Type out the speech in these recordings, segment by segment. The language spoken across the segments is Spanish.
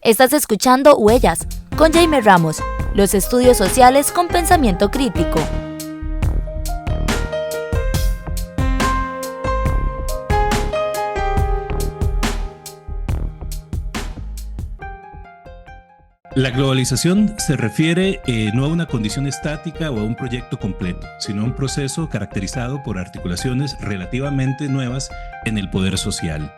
Estás escuchando Huellas, con Jaime Ramos, los estudios sociales con pensamiento crítico. La globalización se refiere no a una condición estática o a un proyecto completo, sino a un proceso caracterizado por articulaciones relativamente nuevas en el poder social,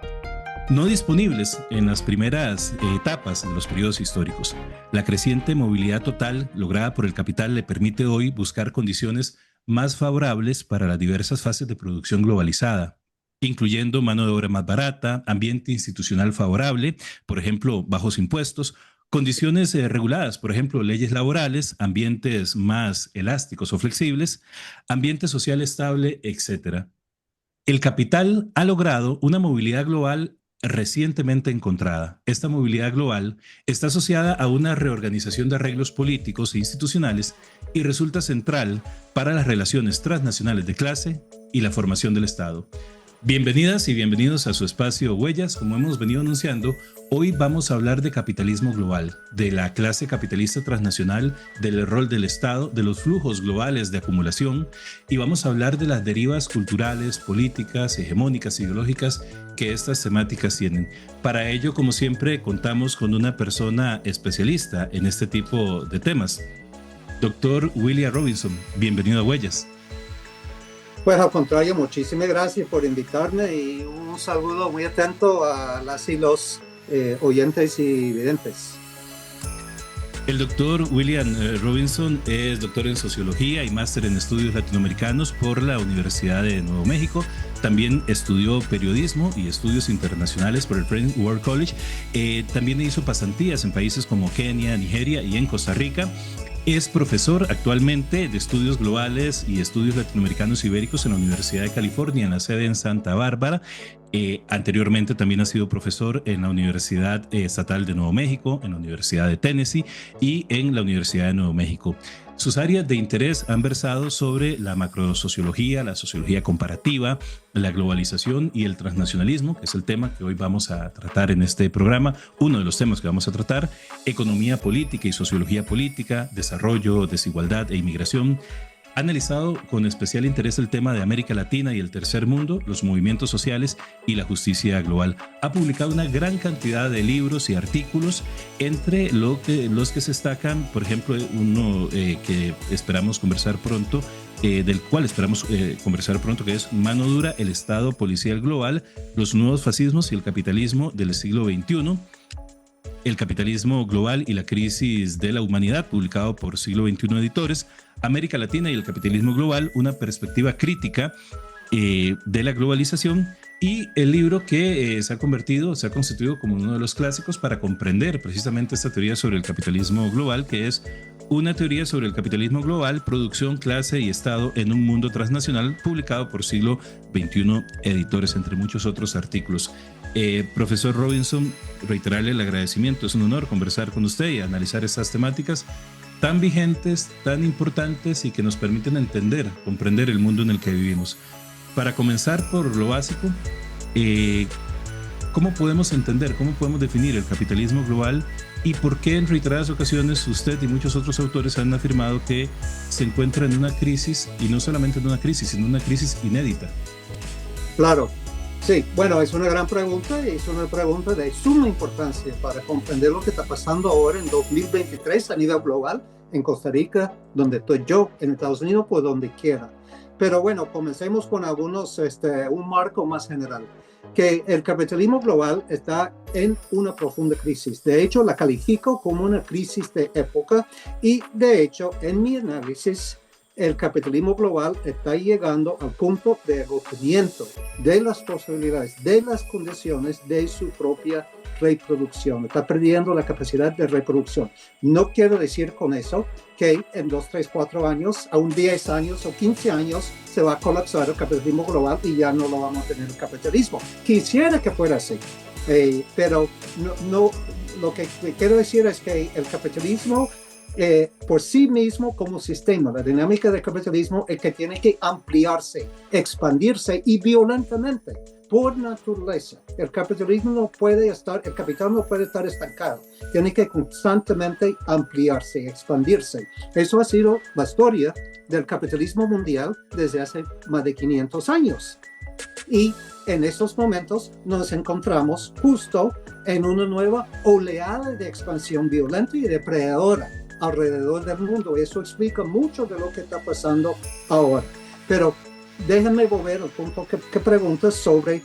no disponibles en las primeras etapas de los periodos históricos. La creciente movilidad total lograda por el capital le permite hoy buscar condiciones más favorables para las diversas fases de producción globalizada, incluyendo mano de obra más barata, ambiente institucional favorable, por ejemplo, bajos impuestos, condiciones reguladas, por ejemplo, leyes laborales, ambientes más elásticos o flexibles, ambiente social estable, etc. El capital ha logrado una movilidad global recientemente encontrada. Esta movilidad global está asociada a una reorganización de arreglos políticos e institucionales y resulta central para las relaciones transnacionales de clase y la formación del Estado. Bienvenidas y bienvenidos a su espacio Huellas. Como hemos venido anunciando, hoy vamos a hablar de capitalismo global, de la clase capitalista transnacional, del rol del Estado, de los flujos globales de acumulación, y vamos a hablar de las derivas culturales, políticas, hegemónicas, ideológicas que estas temáticas tienen. Para ello, como siempre, contamos con una persona especialista en este tipo de temas. Doctor William Robinson, bienvenido a Huellas. Pues al contrario, muchísimas gracias por invitarme y un saludo muy atento a las y los oyentes y videntes. El doctor William Robinson es doctor en Sociología y máster en Estudios Latinoamericanos por la Universidad de Nuevo México. También estudió periodismo y estudios internacionales por el Friends World College. También hizo pasantías en países como Kenia, Nigeria y en Costa Rica. Es profesor actualmente de Estudios Globales y Estudios Latinoamericanos Ibéricos en la Universidad de California, en la sede en Santa Bárbara. Anteriormente también ha sido profesor en la Universidad Estatal de Nuevo México, en la Universidad de Tennessee y en la Universidad de Nuevo México. Sus áreas de interés han versado sobre la macrosociología, la sociología comparativa, la globalización y el transnacionalismo, que es el tema que hoy vamos a tratar en este programa, uno de los temas que vamos a tratar, economía política y sociología política, desarrollo, desigualdad e inmigración. Ha analizado con especial interés el tema de América Latina y el tercer mundo, los movimientos sociales y la justicia global. Ha publicado una gran cantidad de libros y artículos, entre los que se destacan, por ejemplo, uno que esperamos conversar pronto, del cual esperamos conversar pronto, que es Mano Dura, el Estado Policial Global, los nuevos fascismos y el capitalismo del siglo XXI. El capitalismo global y la crisis de la humanidad, publicado por Siglo XXI Editores, América Latina y el capitalismo global, una perspectiva crítica de la globalización, y el libro que se ha constituido como uno de los clásicos para comprender precisamente esta teoría sobre el capitalismo global, que es una teoría sobre el capitalismo global, producción, clase y Estado en un mundo transnacional, publicado por Siglo XXI Editores, entre muchos otros artículos. Profesor Robinson, reiterarle el agradecimiento. Es un honor conversar con usted y analizar estas temáticas tan vigentes, tan importantes y que nos permiten comprender el mundo en el que vivimos. Para comenzar por lo básico, ¿cómo podemos definir el capitalismo global y por qué en reiteradas ocasiones usted y muchos otros autores han afirmado que se encuentra en una crisis, y no solamente en una crisis, sino una crisis inédita? Claro. Sí, bueno, es una gran pregunta y es una pregunta de suma importancia para comprender lo que está pasando ahora en 2023 a nivel global, en Costa Rica, donde estoy yo, en Estados Unidos, por donde quiera. Pero bueno, comencemos con un marco más general, que el capitalismo global está en una profunda crisis. De hecho, la califico como una crisis de época y, de hecho, en mi análisis, el capitalismo global está llegando al punto de agotamiento de las posibilidades, de las condiciones de su propia reproducción. Está perdiendo la capacidad de reproducción. No quiero decir con eso que en 2, 3, 4 años, aún 10 años o 15 años, se va a colapsar el capitalismo global y ya no lo vamos a tener el capitalismo. Quisiera que fuera así, pero no, lo que quiero decir es que el capitalismo por sí mismo como sistema, la dinámica del capitalismo es que tiene que ampliarse, expandirse y violentamente. por naturaleza. El capitalismo no puede estar, el capital no puede estar estancado. Tiene que constantemente ampliarse, expandirse. Eso ha sido la historia del capitalismo mundial desde hace más de 500 años. Y en estos momentos nos encontramos justo en una nueva oleada de expansión violenta y depredadora alrededor del mundo. Eso explica mucho de lo que está pasando ahora. Pero déjenme volver al punto que preguntas sobre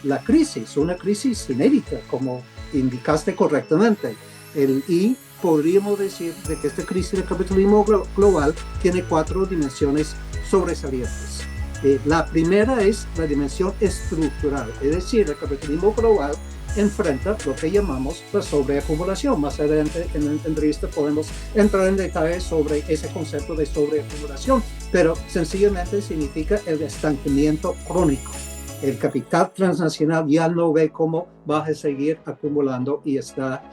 la crisis, una crisis inédita, como indicaste correctamente. Y podríamos decir de que esta crisis del capitalismo global tiene 4 dimensiones sobresalientes. La primera es la dimensión estructural, es decir, el capitalismo global enfrenta lo que llamamos la sobreacumulación. Más adelante en la entrevista podemos entrar en detalles sobre ese concepto de sobreacumulación, pero sencillamente significa el estancamiento crónico. El capital transnacional ya no ve cómo va a seguir acumulando y está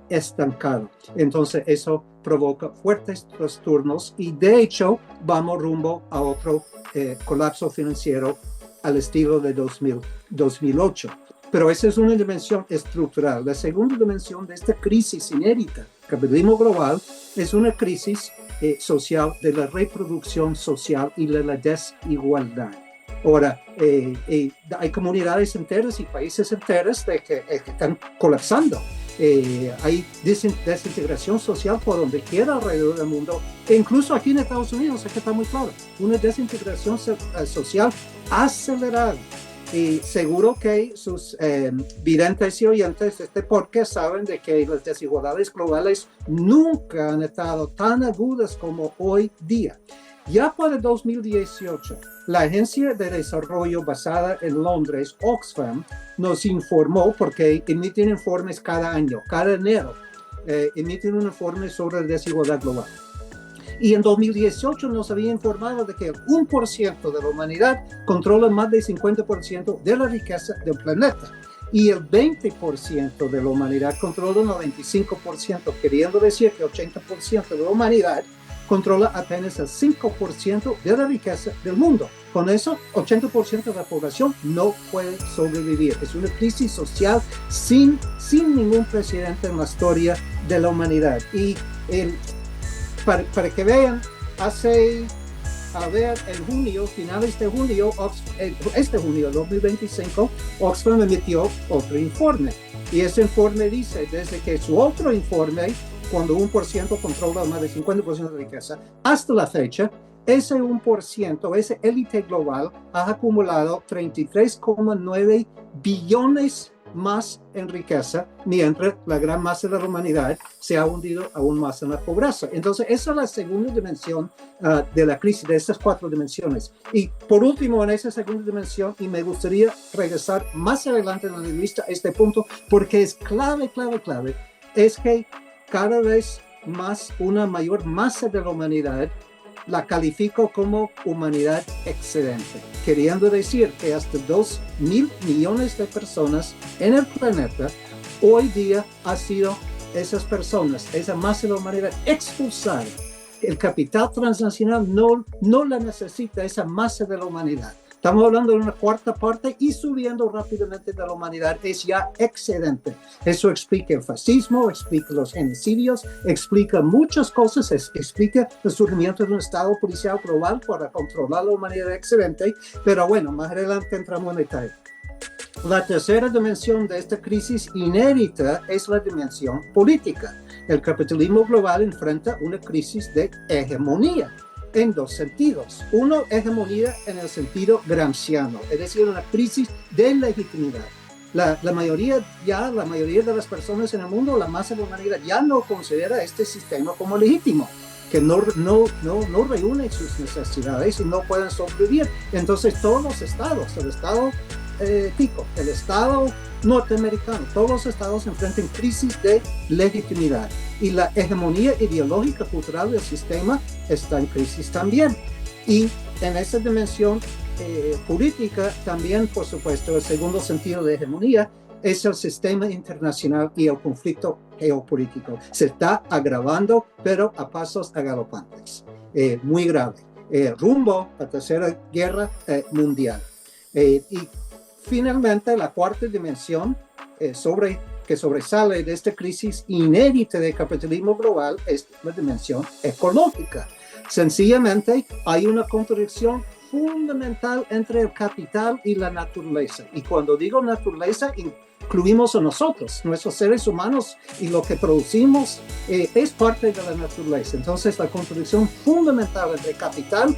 estancado. Entonces eso provoca fuertes trastornos y de hecho vamos rumbo a otro colapso financiero al estilo de 2008. Pero esa es una dimensión estructural. La segunda dimensión de esta crisis inédita, capitalismo global, es una crisis social de la reproducción social y de la desigualdad. Ahora, hay comunidades enteras y países enteros que están colapsando. Hay desintegración social por donde quiera alrededor del mundo, e incluso aquí en Estados Unidos, es que está muy claro, una desintegración social acelerada. Y seguro que sus videntes y oyentes de este podcast saben de que las desigualdades globales nunca han estado tan agudas como hoy día. Ya para 2018, la Agencia de Desarrollo basada en Londres, Oxfam, nos informó, porque emiten informes cada año, cada enero, emiten un informe sobre la desigualdad global. Y en 2018 nos había informado de que el 1% de la humanidad controla más del 50% de la riqueza del planeta. Y el 20% de la humanidad controla el 95%, queriendo decir que el 80% de la humanidad controla apenas el 5% de la riqueza del mundo. Con eso, 80% de la población no puede sobrevivir. Es una crisis social sin ningún precedente en la historia de la humanidad. Y para que vean, en junio, finales de junio, este junio 2025, Oxfam emitió otro informe. Y ese informe dice, desde que su otro informe, cuando 1% controla más del 50% de la riqueza, hasta la fecha, ese 1%, ese élite global, ha acumulado 33,9 billones más en riqueza, mientras la gran masa de la humanidad se ha hundido aún más en la pobreza. Entonces, esa es la segunda dimensión de la crisis, de esas 4 dimensiones. Y por último, en esa segunda dimensión, y me gustaría regresar más adelante en la entrevista a este punto, porque es clave, es que cada vez más una mayor masa de la humanidad la califico como humanidad excedente, queriendo decir que hasta 2.000 millones de personas en el planeta hoy día ha sido esas personas, esa masa de la humanidad expulsada. El capital transnacional no la necesita, esa masa de la humanidad. Estamos hablando de una cuarta parte y subiendo rápidamente de la humanidad, es ya excedente. Eso explica el fascismo, explica los genocidios, explica muchas cosas, explica el surgimiento de un estado policial global para controlar la humanidad excedente, pero bueno, más adelante entramos en detalle. La tercera dimensión de esta crisis inédita es la dimensión política. El capitalismo global enfrenta una crisis de hegemonía en 2 sentidos. Uno, hegemonía en el sentido gramsciano, es decir, una crisis de legitimidad. La mayoría de las personas en el mundo, la masa de la humanidad, ya no considera este sistema como legítimo, que no reúne sus necesidades y no pueden sobrevivir. Entonces todos los estados, el estado tico, el estado norteamericano, todos los estados enfrentan crisis de legitimidad y la hegemonía ideológica cultural del sistema está en crisis también. Y en esa dimensión política también, por supuesto, el segundo sentido de hegemonía es el sistema internacional y el conflicto geopolítico. Se está agravando, pero a pasos galopantes, muy grave, rumbo a la Tercera Guerra Mundial. Y finalmente, la cuarta dimensión que sobresale de esta crisis inédita del capitalismo global es la dimensión ecológica. Sencillamente, hay una contradicción fundamental entre el capital y la naturaleza. Y cuando digo naturaleza, incluimos a nosotros, nuestros seres humanos, y lo que producimos es parte de la naturaleza. Entonces, la contradicción fundamental entre capital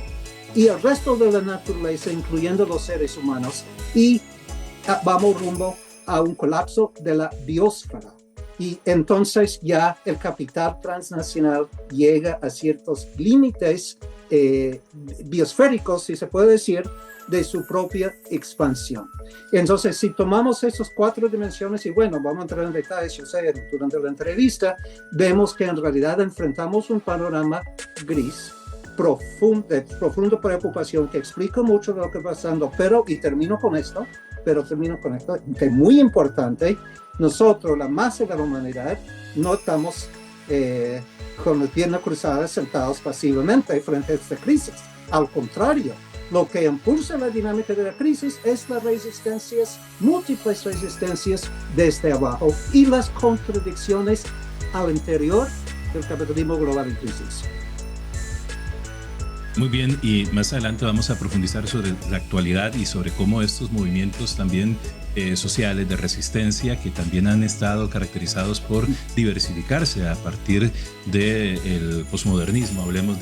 y el resto de la naturaleza, incluyendo los seres humanos, y vamos rumbo a un colapso de la biosfera. Y entonces ya el capital transnacional llega a ciertos límites biosféricos, si se puede decir, de su propia expansión. Entonces, si tomamos esas 4 dimensiones, y bueno, vamos a entrar en detalles, yo sé, durante la entrevista, vemos que en realidad enfrentamos un panorama gris, de profunda preocupación, que explica mucho de lo que está pasando, y termino con esto, que es muy importante. Nosotros, la masa de la humanidad, no estamos con las piernas cruzadas, sentados pasivamente frente a esta crisis. Al contrario, lo que impulsa la dinámica de la crisis es las resistencias, múltiples resistencias desde abajo y las contradicciones al interior del capitalismo global en crisis. Muy bien, y más adelante vamos a profundizar sobre la actualidad y sobre cómo estos movimientos también sociales de resistencia, que también han estado caracterizados por diversificarse a partir del posmodernismo. Hablemos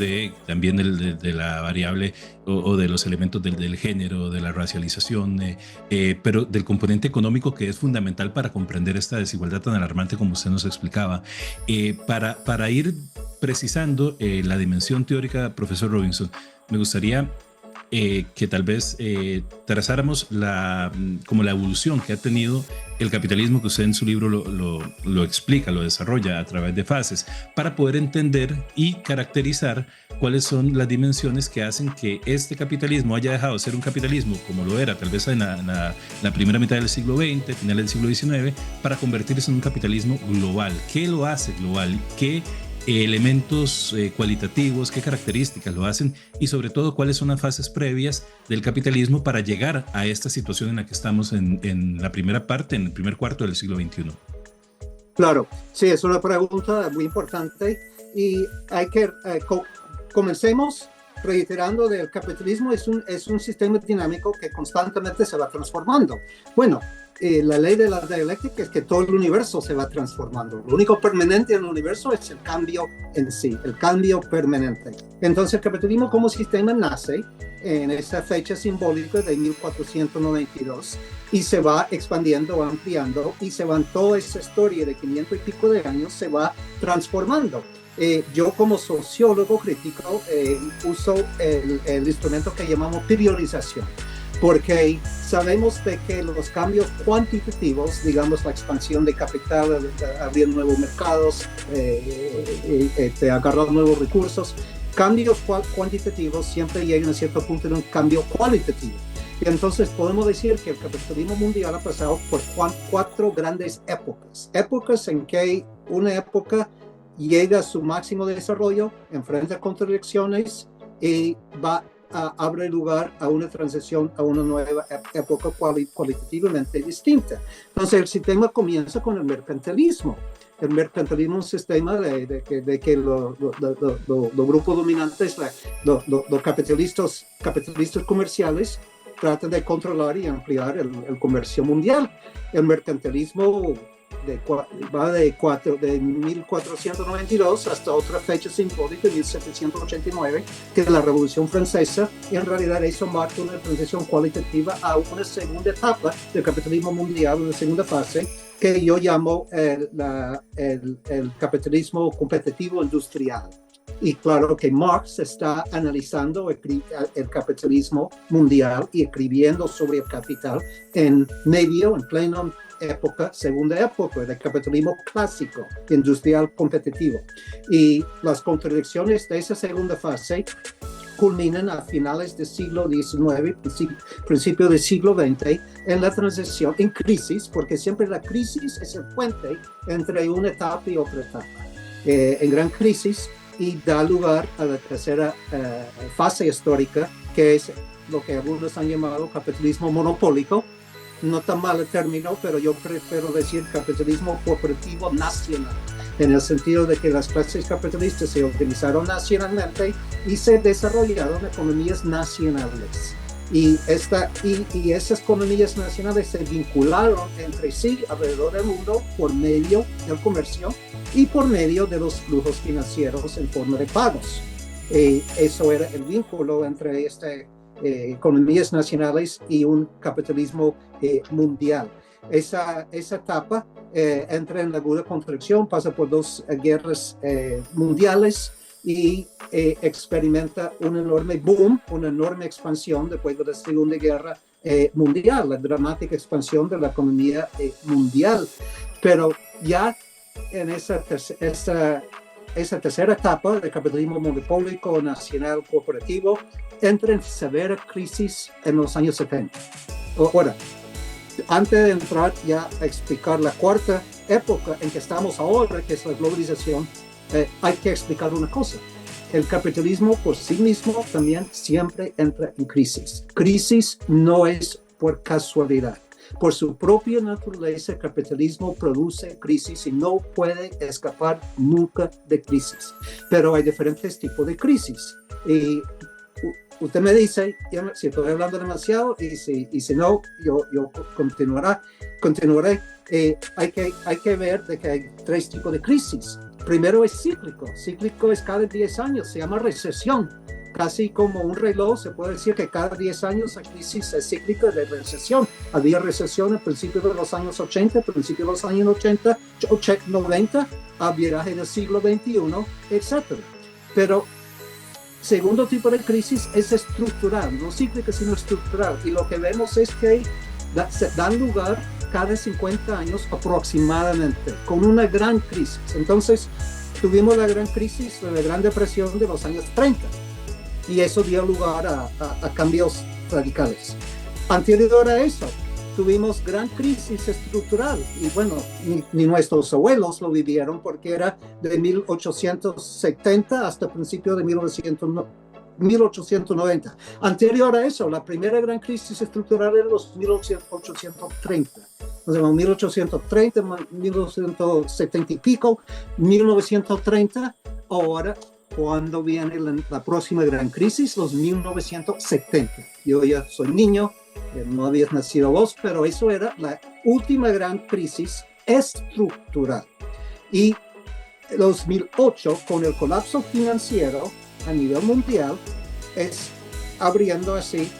también de la variable o de los elementos del género, de la racialización, pero del componente económico, que es fundamental para comprender esta desigualdad tan alarmante como usted nos explicaba. Para ir precisando la dimensión teórica, profesor Robinson, me gustaría que tal vez trazáramos como la evolución que ha tenido el capitalismo, que usted en su libro lo explica, lo desarrolla a través de fases, para poder entender y caracterizar cuáles son las dimensiones que hacen que este capitalismo haya dejado de ser un capitalismo como lo era tal vez en la primera mitad del siglo XX, final del siglo XIX, para convertirse en un capitalismo global. ¿Qué lo hace global? ¿Qué elementos cualitativos, qué características lo hacen, y sobre todo cuáles son las fases previas del capitalismo para llegar a esta situación en la que estamos en la primera parte, en el primer cuarto del siglo XXI? Claro, sí, es una pregunta muy importante, y hay que comencemos reiterando que el capitalismo es un sistema dinámico que constantemente se va transformando. Bueno, la ley de la dialéctica es que todo el universo se va transformando. Lo único permanente en el universo es el cambio en sí, el cambio permanente. Entonces el capitalismo como sistema nace en esa fecha simbólica de 1492 y se va expandiendo, ampliando, y se va en toda esa historia de 500 y pico de años, se va transformando. Yo como sociólogo crítico uso el instrumento que llamamos periodización, porque sabemos de que los cambios cuantitativos, digamos la expansión de capital, abrir nuevos mercados, agarrar nuevos recursos, cambios cuantitativos siempre llegan a cierto punto de un cambio cualitativo. Y entonces podemos decir que el capitalismo mundial ha pasado por 4 grandes épocas en que una época llega a su máximo de desarrollo, enfrenta contradicciones y abre lugar a una transición a una nueva época cualitativamente distinta. Entonces el sistema comienza con el mercantilismo. El mercantilismo es un sistema de que los grupos dominantes, los capitalistas comerciales, tratan de controlar y ampliar el comercio mundial. El mercantilismo va de 1492 hasta otra fecha simbólica, 1789, que es la Revolución Francesa, y en realidad eso marca una transición cualitativa a una segunda etapa del capitalismo mundial, una segunda fase, que yo llamo el capitalismo competitivo industrial. Y claro que Marx está analizando el capitalismo mundial y escribiendo sobre el capital en pleno segunda época del capitalismo clásico, industrial competitivo. Y las contradicciones de esa segunda fase culminan a finales del siglo XIX, principio del siglo XX, en la transición, en crisis, porque siempre la crisis es el puente entre una etapa y otra etapa. En gran crisis, y da lugar a la tercera fase histórica, que es lo que algunos han llamado capitalismo monopólico, no tan mal el término, pero yo prefiero decir capitalismo cooperativo nacional, en el sentido de que las clases capitalistas se organizaron nacionalmente y se desarrollaron economías nacionales. Y esas economías nacionales se vincularon entre sí alrededor del mundo por medio del comercio y por medio de los flujos financieros en forma de pagos. Eso era el vínculo entre economías nacionales y un capitalismo mundial. Esa etapa entra en la aguda contracción, pasa por dos guerras mundiales y experimenta un enorme boom, una enorme expansión después de la Segunda Guerra Mundial, la dramática expansión de la economía mundial. Pero ya en esa tercera etapa del capitalismo monopólico, nacional, cooperativo, entra en severa crisis en los años 70. Ahora, antes de entrar ya a explicar la cuarta época en que estamos ahora, que es la globalización, hay que explicar una cosa. El capitalismo por sí mismo también siempre entra en crisis. Crisis no es por casualidad. Por su propia naturaleza, el capitalismo produce crisis y no puede escapar nunca de crisis. Pero hay diferentes tipos de crisis. Y usted me dice si estoy hablando demasiado y si no, yo continuaré. Hay que ver de que hay tres tipos de crisis. Primero es cíclico. Cíclico es cada 10 años, se llama recesión. Casi como un reloj, se puede decir que cada 10 años hay crisis cíclica de recesión. Había recesión al principio de los años 80, al principio de los años 90, a viraje del siglo XXI, etc. Pero segundo tipo de crisis es estructural, no cíclica sino estructural. Y lo que vemos es que se dan lugar cada 50 años aproximadamente, con una gran crisis. Entonces, tuvimos la gran crisis de la Gran Depresión de los años 30. Y eso dio lugar a cambios radicales. Anterior a eso, tuvimos gran crisis estructural. Y bueno, ni nuestros abuelos lo vivieron porque era de 1870 hasta el principio de 1890. Anterior a eso, la primera gran crisis estructural era los 1830. O sea, 1830, 1970 y pico, 1930, ahora cuando viene la próxima gran crisis, los 1970. Yo ya soy niño, no habías nacido vos, pero eso era la última gran crisis estructural. Y 2008, con el colapso financiero a nivel mundial, es abriendo así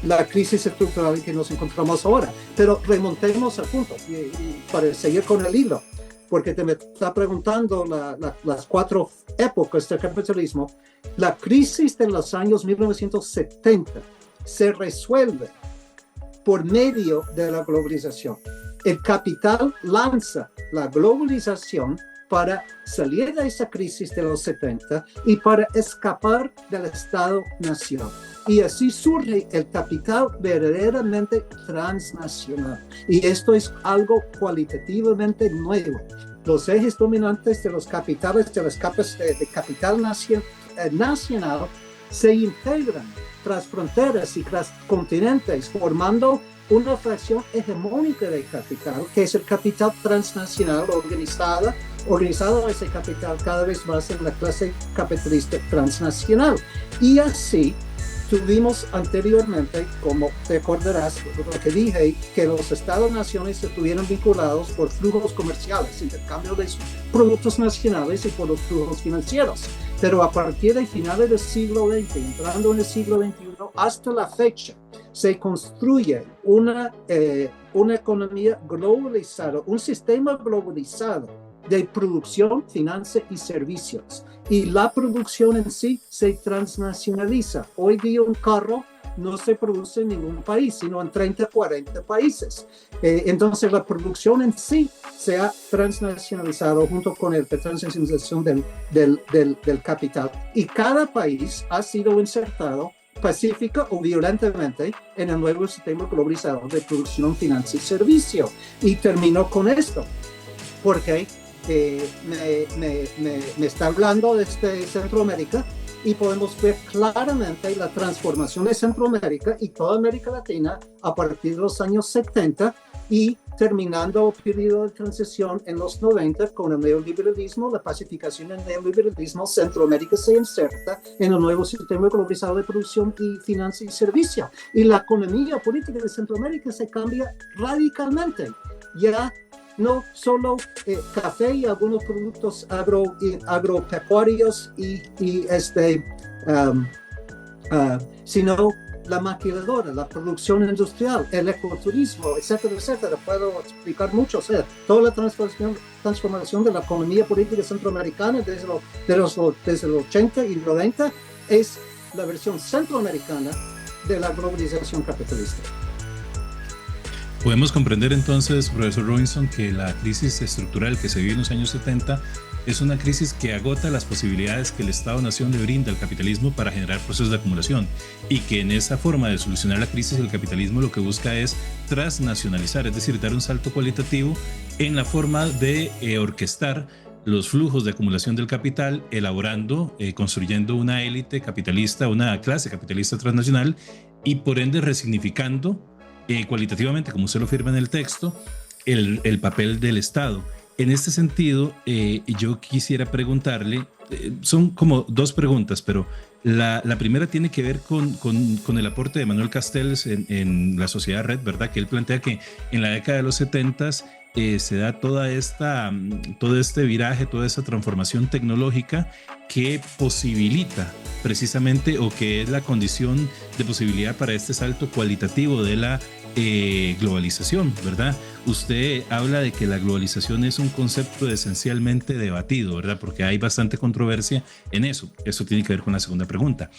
la crisis estructural en que nos encontramos ahora. Pero remontemos al punto y para seguir con el hilo, porque te me está preguntando las cuatro épocas del capitalismo. La crisis de los años 1970 se resuelve por medio de la globalización. El capital lanza la globalización para salir de esa crisis de los 70 y para escapar del Estado-Nación. Y así surge el capital verdaderamente transnacional. Y esto es algo cualitativamente nuevo. Los ejes dominantes de los capitales, de las capas de capital nacional, se integran tras fronteras y tras continentes, formando una fracción hegemónica del capital, que es el capital transnacional organizado ese capital cada vez más en la clase capitalista transnacional. Y así tuvimos anteriormente, como te acordarás lo que dije, que los Estados-naciones estuvieron vinculados por flujos comerciales, intercambio de productos nacionales y por los flujos financieros. Pero a partir de finales del siglo XX, entrando en el siglo XXI, hasta la fecha, se construye una economía globalizada, un sistema globalizado de producción, finanzas y servicios. Y la producción en sí se transnacionaliza. Hoy día un carro no se produce en ningún país, sino en 30, 40 países. Entonces la producción en sí se ha transnacionalizado junto con la transnacionalización del capital. Y cada país ha sido insertado pacífica o violentamente en el nuevo sistema globalizado de producción, finanzas y servicio. Y termino con esto, porque me está hablando desde Centroamérica y podemos ver claramente la transformación de Centroamérica y toda América Latina a partir de los años 70 y terminando el periodo de transición en los 90 con el neoliberalismo, la pacificación del neoliberalismo. Centroamérica se inserta en el nuevo sistema globalizado de producción y finanzas y servicios. Y la economía política de Centroamérica se cambia radicalmente. Ya no solo café y algunos productos agropecuarios sino la maquiladora, la producción industrial, el ecoturismo, etcétera, etcétera. Puedo explicar mucho. O sea, toda la transformación de la economía política centroamericana desde los 80 y 90 es la versión centroamericana de la globalización capitalista. Podemos comprender entonces, profesor Robinson, que la crisis estructural que se vive en los años 70 es una crisis que agota las posibilidades que el Estado-Nación le brinda al capitalismo para generar procesos de acumulación, y que en esa forma de solucionar la crisis el capitalismo lo que busca es transnacionalizar, es decir, dar un salto cualitativo en la forma de orquestar los flujos de acumulación del capital, elaborando, construyendo una élite capitalista, una clase capitalista transnacional, y por ende resignificando cualitativamente, como usted lo firma en el texto, el papel del Estado. En este sentido, yo quisiera preguntarle, son como dos preguntas, pero la primera tiene que ver con el aporte de Manuel Castells en la Sociedad Red, ¿verdad? Que él plantea que en la década de los 70s se da todo este viraje, toda esta transformación tecnológica que posibilita precisamente, o que es la condición de posibilidad para este salto cualitativo de la globalización, ¿verdad? Usted habla de que la globalización es un concepto esencialmente debatido, ¿verdad? Porque hay bastante controversia en eso. Eso tiene que ver con la segunda pregunta.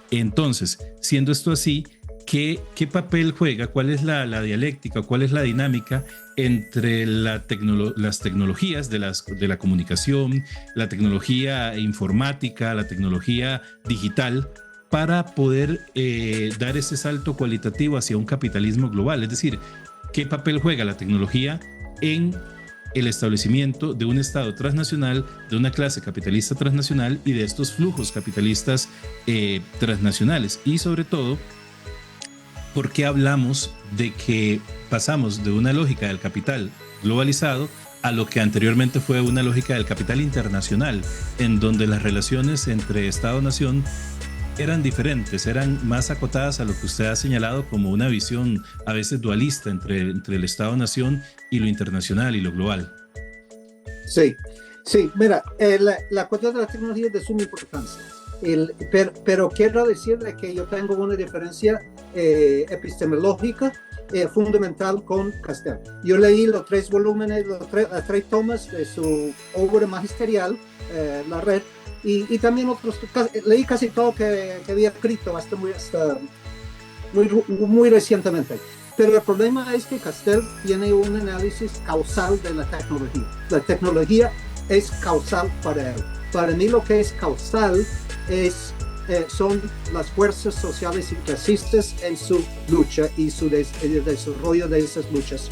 Entonces, siendo esto así, ¿qué papel juega? ¿Cuál es la dialéctica? ¿Cuál es la dinámica entre las tecnologías de la comunicación, la tecnología informática, la tecnología digital, para poder dar ese salto cualitativo hacia un capitalismo global? Es decir, ¿qué papel juega la tecnología en el establecimiento de un Estado transnacional, de una clase capitalista transnacional y de estos flujos capitalistas transnacionales? Y sobre todo, ¿por qué hablamos de que pasamos de una lógica del capital globalizado a lo que anteriormente fue una lógica del capital internacional, en donde las relaciones entre Estado-nación eran diferentes, eran más acotadas a lo que usted ha señalado como una visión a veces dualista entre el Estado-nación y lo internacional y lo global? Sí, mira, la cuestión de la tecnología es de suma importancia. Pero quiero decirle que yo tengo una diferencia epistemológica fundamental con Castells. Yo leí los 3 volúmenes, las 3 tomas de su obra magisterial, La Red, y también otros, leí casi todo que había escrito hasta muy recientemente. Pero el problema es que Castells tiene un análisis causal de la tecnología. La tecnología es causal para él. Para mí lo que es causal son las fuerzas sociales y clasistas en su lucha y su desarrollo de esas luchas,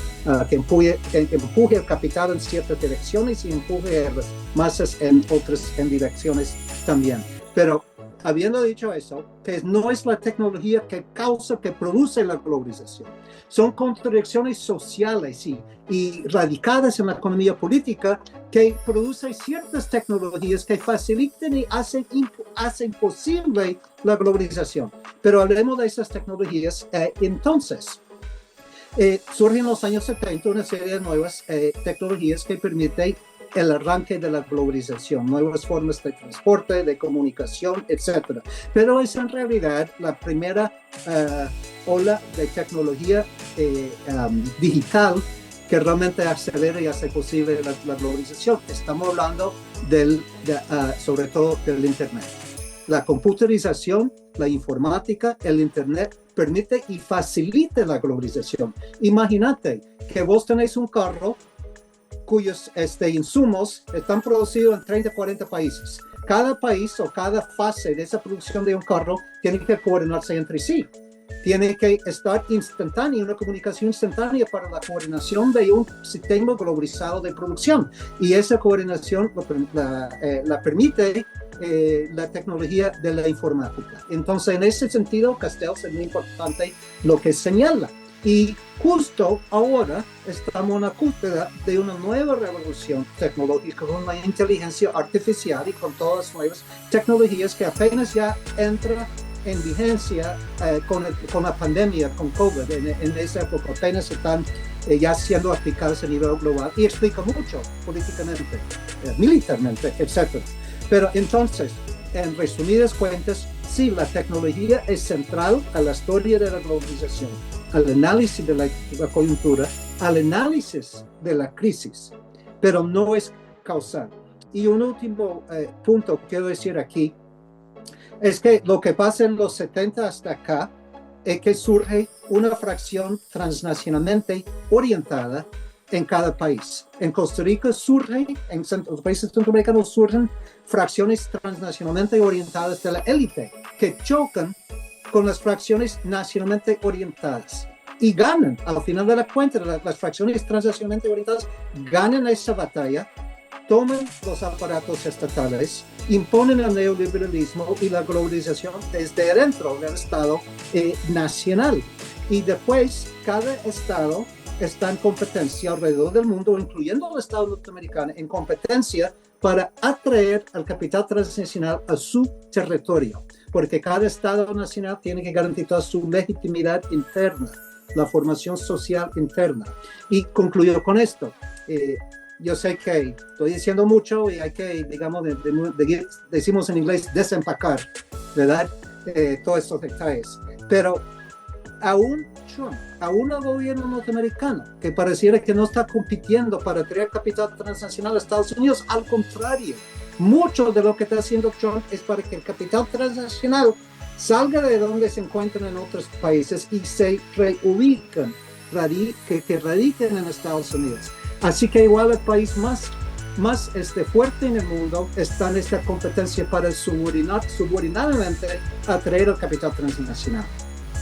que empuje el capital en ciertas direcciones y empuje a las masas en otras direcciones también. Pero habiendo dicho eso, que no es la tecnología que produce la globalización. Son contradicciones sociales y radicadas en la economía política que producen ciertas tecnologías que facilitan y hacen posible la globalización. Pero hablemos de esas tecnologías. Entonces, surgen en los años 70 una serie de nuevas tecnologías que permiten el arranque de la globalización, nuevas formas de transporte, de comunicación, etc. Pero es en realidad la primera ola de tecnología digital que realmente acelera y hace posible la globalización. Estamos hablando sobre todo del Internet. La computarización, la informática, el Internet permite y facilita la globalización. Imagínate que vos tenés un carro cuyos insumos están producidos en 30, 40 países. Cada país o cada fase de esa producción de un carro tiene que coordinarse entre sí. Tiene que estar instantánea, una comunicación instantánea para la coordinación de un sistema globalizado de producción. Y esa coordinación la permite la tecnología de la informática. Entonces, en ese sentido, Castells es muy importante lo que señala. Y justo ahora estamos en la cúspide de una nueva revolución tecnológica con la inteligencia artificial y con todas las nuevas tecnologías que apenas ya entra en vigencia con la pandemia, con COVID. En esa época apenas están ya siendo aplicadas a nivel global y explica mucho políticamente, militarmente, etc. Pero entonces, en resumidas cuentas, sí, la tecnología es central a la historia de la globalización, al análisis de la coyuntura, al análisis de la crisis, pero no es causal. Y un último punto que quiero decir aquí es que lo que pasa en los 70 hasta acá es que surge una fracción transnacionalmente orientada en cada país. En Costa Rica surgen, en los países centroamericanos surgen fracciones transnacionalmente orientadas de la élite que chocan con las fracciones nacionalmente orientadas y ganan. Al final de la cuenta, las fracciones transnacionalmente orientadas ganan esa batalla, toman los aparatos estatales, imponen el neoliberalismo y la globalización desde dentro del Estado nacional. Y después, cada Estado está en competencia alrededor del mundo, incluyendo el Estado norteamericano, en competencia para atraer al capital transnacional a su territorio, porque cada Estado nacional tiene que garantizar su legitimidad interna, la formación social interna. Y concluyo con esto. Yo sé que estoy diciendo mucho y hay que, digamos, decimos en inglés, desempacar, ¿verdad? Todos estos detalles. Pero aún Trump, aún el gobierno norteamericano, que pareciera que no está compitiendo para traer capital transnacional a Estados Unidos, al contrario, mucho de lo que está haciendo Trump es para que el capital transnacional salga de donde se encuentran en otros países y se reubiquen, que radiquen en Estados Unidos. Así que igual el país más fuerte en el mundo está en esta competencia para subordinadamente atraer el capital transnacional.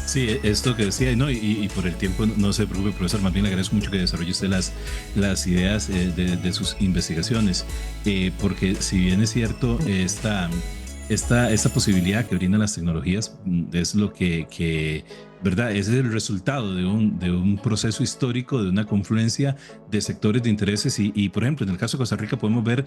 Sí, esto que decía, ¿no? Y por el tiempo no se preocupe, profesor, más bien le agradezco mucho que desarrolle usted las ideas de sus investigaciones, porque si bien es cierto, esta posibilidad que brindan las tecnologías es lo que ¿verdad? Ese es el resultado de un proceso histórico, de una confluencia de sectores de intereses y por ejemplo, en el caso de Costa Rica podemos ver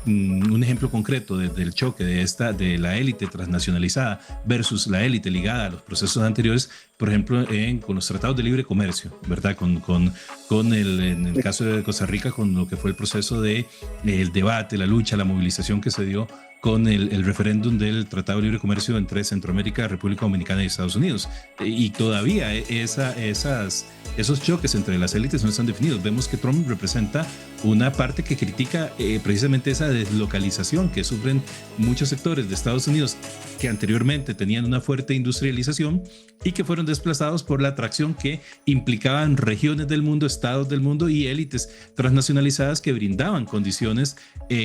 un ejemplo concreto del choque de la élite transnacionalizada versus la élite ligada a los procesos anteriores, por ejemplo, con los tratados de libre comercio, ¿verdad? En el caso de Costa Rica, con lo que fue el proceso el debate, la lucha, la movilización que se dio con el referéndum del Tratado de Libre Comercio entre Centroamérica, República Dominicana y Estados Unidos. Y todavía esos choques entre las élites no están definidos. Vemos que Trump representa una parte que critica precisamente esa deslocalización que sufren muchos sectores de Estados Unidos que anteriormente tenían una fuerte industrialización y que fueron desplazados por la atracción que implicaban regiones del mundo, estados del mundo y élites transnacionalizadas que brindaban condiciones,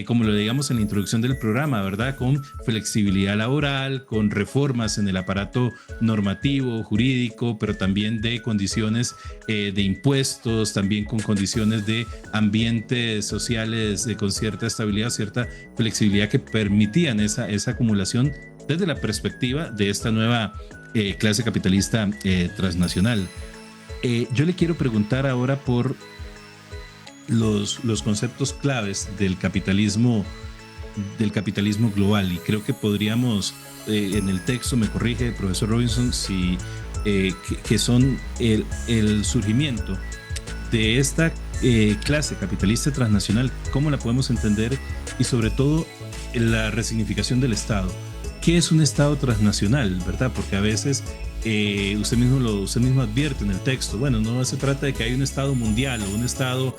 como lo digamos en la introducción del programa, ¿verdad? Con flexibilidad laboral, con reformas en el aparato normativo, jurídico, pero también de condiciones de impuestos, también con condiciones de ambientes sociales con cierta estabilidad, cierta flexibilidad que permitían esa acumulación desde la perspectiva de esta nueva clase capitalista transnacional. Yo le quiero preguntar ahora por los conceptos claves del capitalismo global, y creo que podríamos, en el texto, me corrige el profesor Robinson, que son el surgimiento de esta clase capitalista transnacional, cómo la podemos entender y sobre todo la resignificación del Estado. ¿Qué es un Estado transnacional, verdad? Porque a veces usted mismo advierte en el texto, bueno, no se trata de que hay un Estado mundial o un Estado,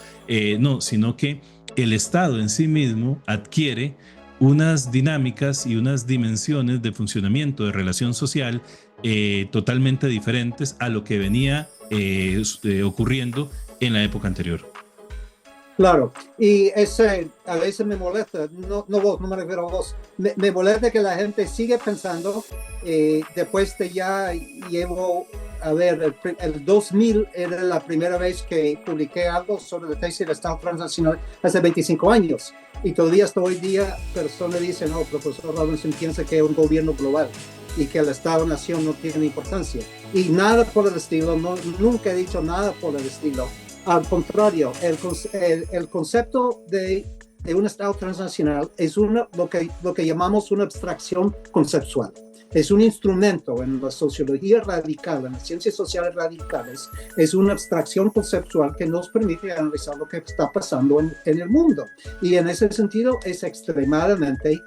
no, sino que el Estado en sí mismo adquiere unas dinámicas y unas dimensiones de funcionamiento, de relación social totalmente diferentes a lo que venía ocurriendo en la época anterior. Claro, y a veces me molesta, no me refiero a vos, me molesta que la gente sigue pensando, después de ya llevo a ver, el 2000 era la primera vez que publiqué algo sobre la tesis del Estado transnacional hace 25 años. Y todavía hasta hoy día personas dicen, no, profesor Robinson piensa que es un gobierno global y que el Estado-Nación no tiene importancia. Y nada por el estilo, nunca he dicho nada por el estilo. Al contrario, el concepto de un Estado transnacional es lo que llamamos una abstracción conceptual. Es un instrumento en la sociología radical, en las ciencias sociales radicales, es una abstracción conceptual que nos permite analizar lo que está pasando en el mundo. Y en ese sentido es extremadamente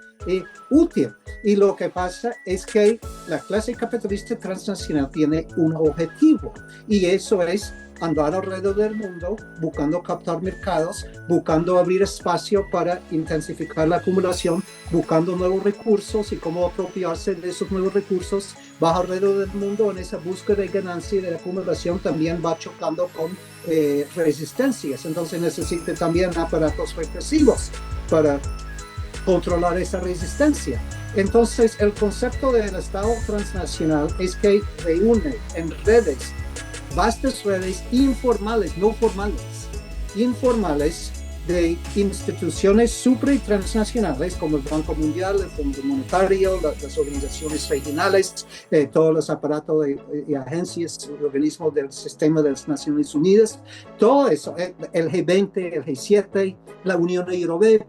útil. Y lo que pasa es que la clase capitalista transnacional tiene un objetivo, y eso es andar alrededor del mundo buscando captar mercados, buscando abrir espacio para intensificar la acumulación, buscando nuevos recursos y cómo apropiarse de esos nuevos recursos. Va alrededor del mundo en esa búsqueda de ganancia y de acumulación, también va chocando con resistencias. Entonces necesita también aparatos represivos para controlar esa resistencia. Entonces el concepto del Estado transnacional es que reúne en redes, vastas redes informales, no formales, informales de instituciones supra y transnacionales como el Banco Mundial, el Fondo Monetario, las organizaciones regionales, todos los aparatos y agencias, organismos del sistema de las Naciones Unidas, todo eso, el G20, el G7, la Unión Europea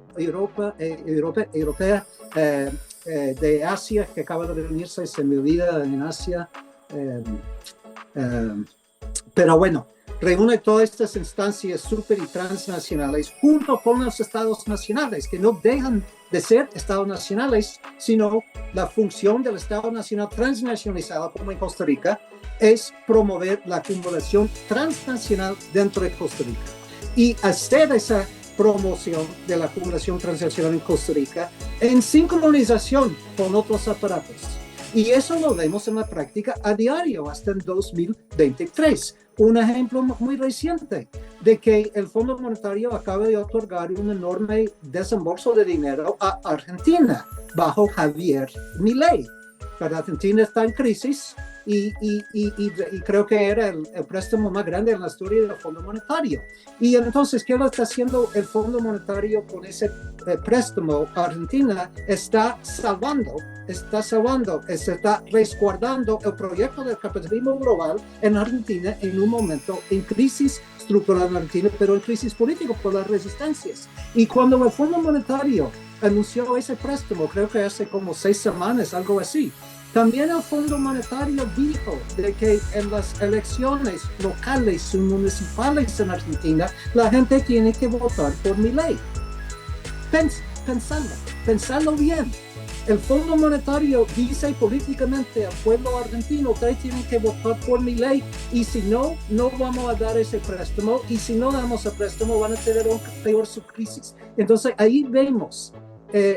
de Asia, que acaba de reunirse, se me olvida en Asia, pero bueno, reúne todas estas instancias super y transnacionales junto con los estados nacionales, que no dejan de ser estados nacionales, sino la función del Estado Nacional transnacionalizado, como en Costa Rica, es promover la acumulación transnacional dentro de Costa Rica. Y hacer esa promoción de la acumulación transnacional en Costa Rica en sincronización con otros aparatos. Y eso lo vemos en la práctica a diario hasta el 2023. Un ejemplo muy reciente de que el Fondo Monetario acaba de otorgar un enorme desembolso de dinero a Argentina bajo Javier Milei. Pero Argentina está en crisis y creo que era el préstamo más grande en la historia del Fondo Monetario. Y entonces, ¿qué lo está haciendo el Fondo Monetario con ese préstamo a Argentina? Está resguardando el proyecto del capitalismo global en Argentina en un momento en crisis estructural en Argentina, pero en crisis política por las resistencias. Y cuando el Fondo Monetario anunció ese préstamo, creo que hace como 6 semanas, algo así, también el Fondo Monetario dijo de que en las elecciones locales y municipales en Argentina, la gente tiene que votar por Milei. Pensarlo bien. El Fondo Monetario dice políticamente al pueblo argentino, ustedes tienen que votar por Milei, y si no, no vamos a dar ese préstamo, y si no damos el préstamo van a tener una peor subcrisis. Entonces ahí vemos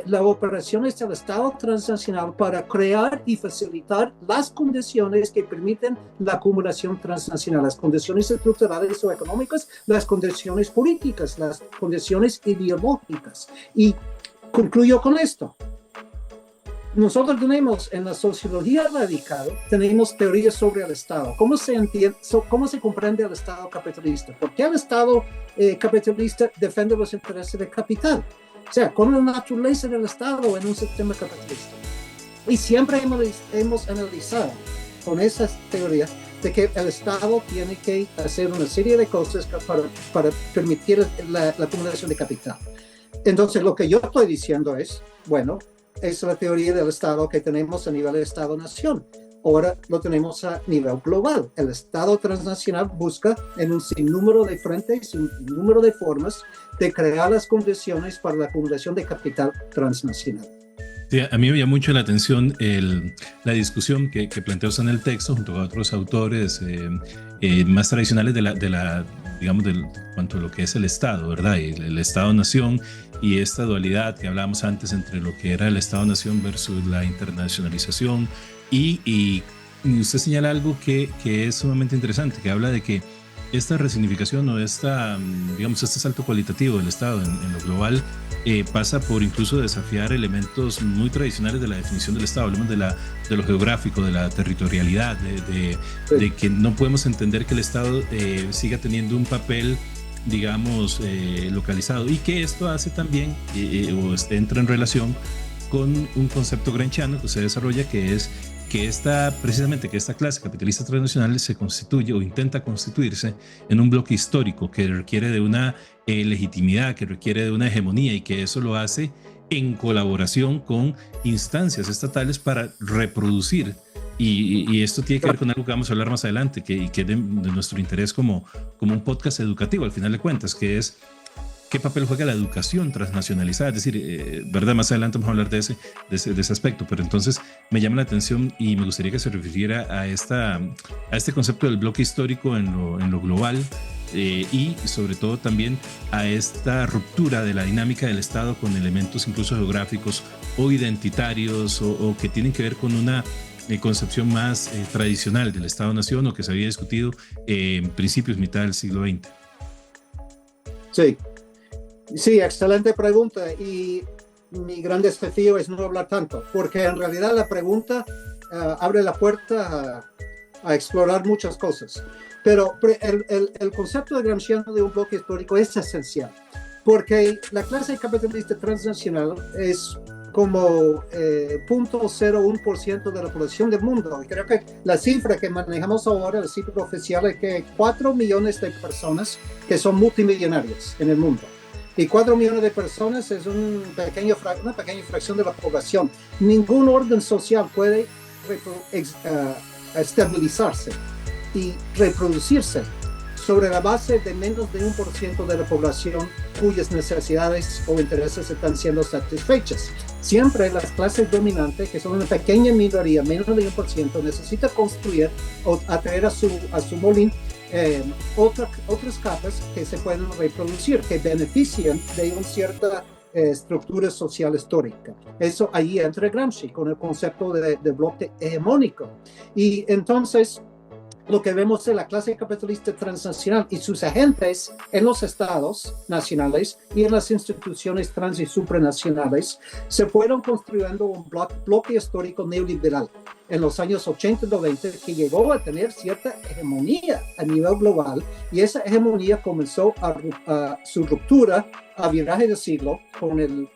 las operaciones del Estado transnacional para crear y facilitar las condiciones que permiten la acumulación transnacional, las condiciones estructurales o económicas, las condiciones políticas, las condiciones ideológicas. Y concluyo con esto. Nosotros tenemos en la sociología radical, tenemos teorías sobre el Estado. ¿Cómo se entiende, cómo se comprende el Estado capitalista? ¿Por qué el Estado capitalista defiende los intereses del capital? O sea, ¿cuál es la naturaleza del Estado en un sistema capitalista? Y siempre hemos analizado con esas teorías de que el Estado tiene que hacer una serie de cosas para permitir la acumulación de capital. Entonces, lo que yo estoy diciendo es, bueno, es la teoría del Estado que tenemos a nivel de Estado-Nación. Ahora lo tenemos a nivel global. El Estado transnacional busca en un sinnúmero de frentes, un número de formas de crear las condiciones para la acumulación de capital transnacional. Sí, a mí me llama mucho la atención la discusión que planteas en el texto junto a otros autores más tradicionales digamos, cuanto a lo que es el Estado, ¿verdad? Y el Estado-Nación y esta dualidad que hablábamos antes entre lo que era el Estado-Nación versus la internacionalización. Y usted señala algo que es sumamente interesante, que habla de que esta resignificación o digamos, este salto cualitativo del Estado en lo global pasa por incluso desafiar elementos muy tradicionales de la definición del Estado. Hablamos de lo geográfico, de la territorialidad, de que no podemos entender que el Estado siga teniendo un papel, digamos, localizado, y que esto hace también entra en relación con un concepto gramsciano que se desarrolla, que es que precisamente que esta clase capitalista transnacional se constituye o intenta constituirse en un bloque histórico que requiere de una legitimidad, que requiere de una hegemonía, y que eso lo hace en colaboración con instancias estatales para reproducir. Y esto tiene que ver con algo que vamos a hablar más adelante, que es de nuestro interés como un podcast educativo, al final de cuentas, que es qué papel juega la educación transnacionalizada. Es decir, verdad, más adelante vamos a hablar de ese aspecto, pero entonces me llama la atención y me gustaría que se refiriera a este concepto del bloque histórico en lo global, y sobre todo también a esta ruptura de la dinámica del Estado con elementos incluso geográficos o identitarios o que tienen que ver con una concepción más tradicional del Estado-Nación, o que se había discutido en principios, mitad del siglo XX. Sí, excelente pregunta, y mi gran desafío es no hablar tanto, porque en realidad la pregunta abre la puerta a explorar muchas cosas, pero el concepto de gramsciano de un bloque histórico es esencial, porque la clase capitalista transnacional es como 0.01% de la población del mundo. Y creo que la cifra que manejamos ahora, la cifra oficial, es que 4 millones de personas que son multimillonarias en el mundo. Y 4 millones de personas es una pequeña fracción de la población. Ningún orden social puede estabilizarse y reproducirse sobre la base de menos de 1% de la población cuyas necesidades o intereses están siendo satisfechas. Siempre las clases dominantes, que son una pequeña minoría, menos de 1%, necesitan construir o atraer a su molín otras capas que se pueden reproducir, que benefician de una cierta estructura social histórica. Eso ahí entra Gramsci con el concepto de bloque hegemónico. Y entonces lo que vemos en la clase capitalista transnacional y sus agentes en los estados nacionales y en las instituciones trans y supranacionales se fueron construyendo un bloque histórico neoliberal en los años 80 y 90 que llegó a tener cierta hegemonía a nivel global, y esa hegemonía comenzó a su ruptura a viraje de siglo con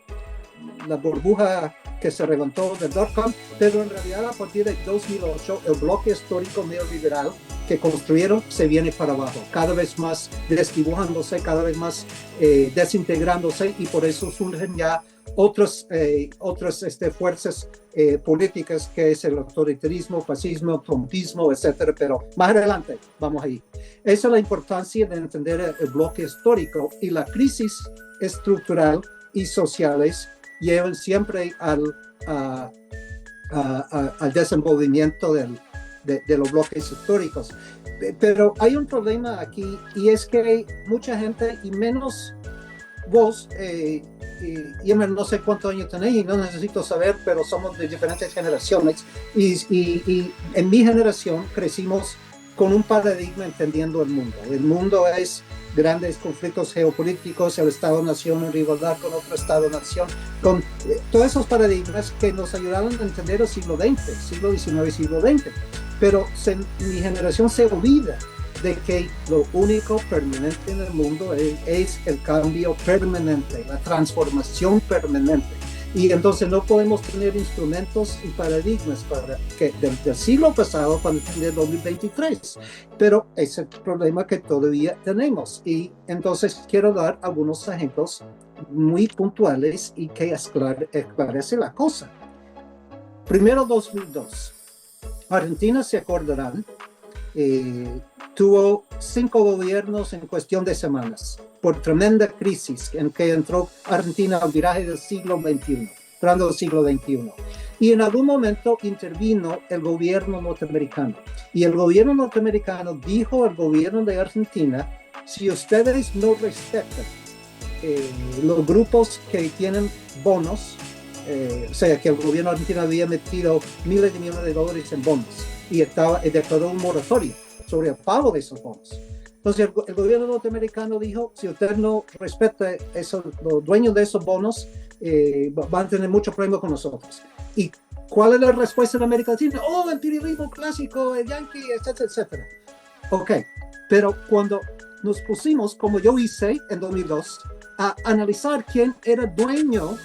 la burbuja que se levantó del .com, pero en realidad a partir de 2008 el bloque histórico neoliberal que construyeron se viene para abajo, cada vez más desdibujándose, cada vez más desintegrándose, y por eso surgen ya otras fuerzas políticas, que es el autoritarismo, fascismo, trumpismo, etcétera, pero más adelante vamos ahí. Esa es la importancia de entender el bloque histórico, y la crisis estructural y sociales llevan siempre al desenvolvimiento de los bloques históricos. Pero hay un problema aquí, y es que mucha gente, y menos vos, yo no sé cuántos años tenéis y no necesito saber, pero somos de diferentes generaciones, y en mi generación crecimos con un paradigma entendiendo el mundo. El mundo es grandes conflictos geopolíticos, el Estado-Nación en rivalidad con otro Estado-Nación, con todos esos paradigmas que nos ayudaron a entender el siglo XX, siglo XIX, siglo XX. Pero mi generación se olvida de que lo único permanente en el mundo es el cambio permanente, la transformación permanente. Y entonces no podemos tener instrumentos y paradigmas del siglo pasado para entender 2023. Pero es el problema que todavía tenemos. Y entonces quiero dar algunos ejemplos muy puntuales y que esclarece la cosa. Primero, 2002. Argentina, se acordarán, tuvo 5 gobiernos en cuestión de semanas por tremenda crisis en que entró Argentina al viraje del siglo XXI, entrando al siglo XXI. Y en algún momento intervino el gobierno norteamericano. Y el gobierno norteamericano dijo al gobierno de Argentina: si ustedes no respetan los grupos que tienen bonos, o sea, que el gobierno argentino había metido miles de millones de dólares en bonos y declaró un moratorio sobre el pago de esos bonos. Entonces el gobierno norteamericano dijo, si usted no respeta eso, los dueños de esos bonos van a tener mucho problema con nosotros. ¿Y cuál es la respuesta de América Latina? Oh, el periodismo clásico, el yankee, etcétera, etcétera. Ok, pero cuando nos pusimos, como yo hice en 2002, a analizar quién era dueño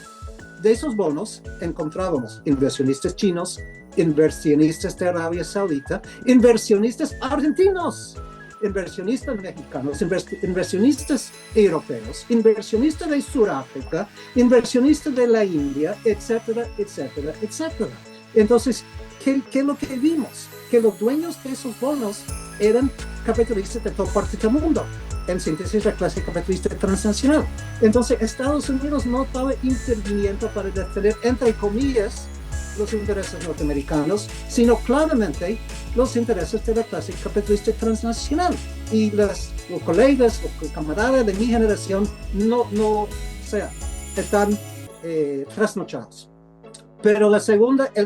de esos bonos, encontrábamos inversionistas chinos, inversionistas de Arabia Saudita, inversionistas argentinos, inversionistas mexicanos, inversionistas europeos, inversionistas de Sudáfrica, inversionistas de la India, etcétera, etcétera, etcétera. Entonces, ¿qué es lo que vimos? Que los dueños de esos bonos eran capitalistas de toda parte del mundo, en síntesis la clase capitalista transnacional. Entonces, Estados Unidos no estaba interviniendo para defender, entre comillas, los intereses norteamericanos, sino claramente los intereses de la clase capitalista transnacional. Y los colegas, los camaradas de mi generación están trasnochados. Pero el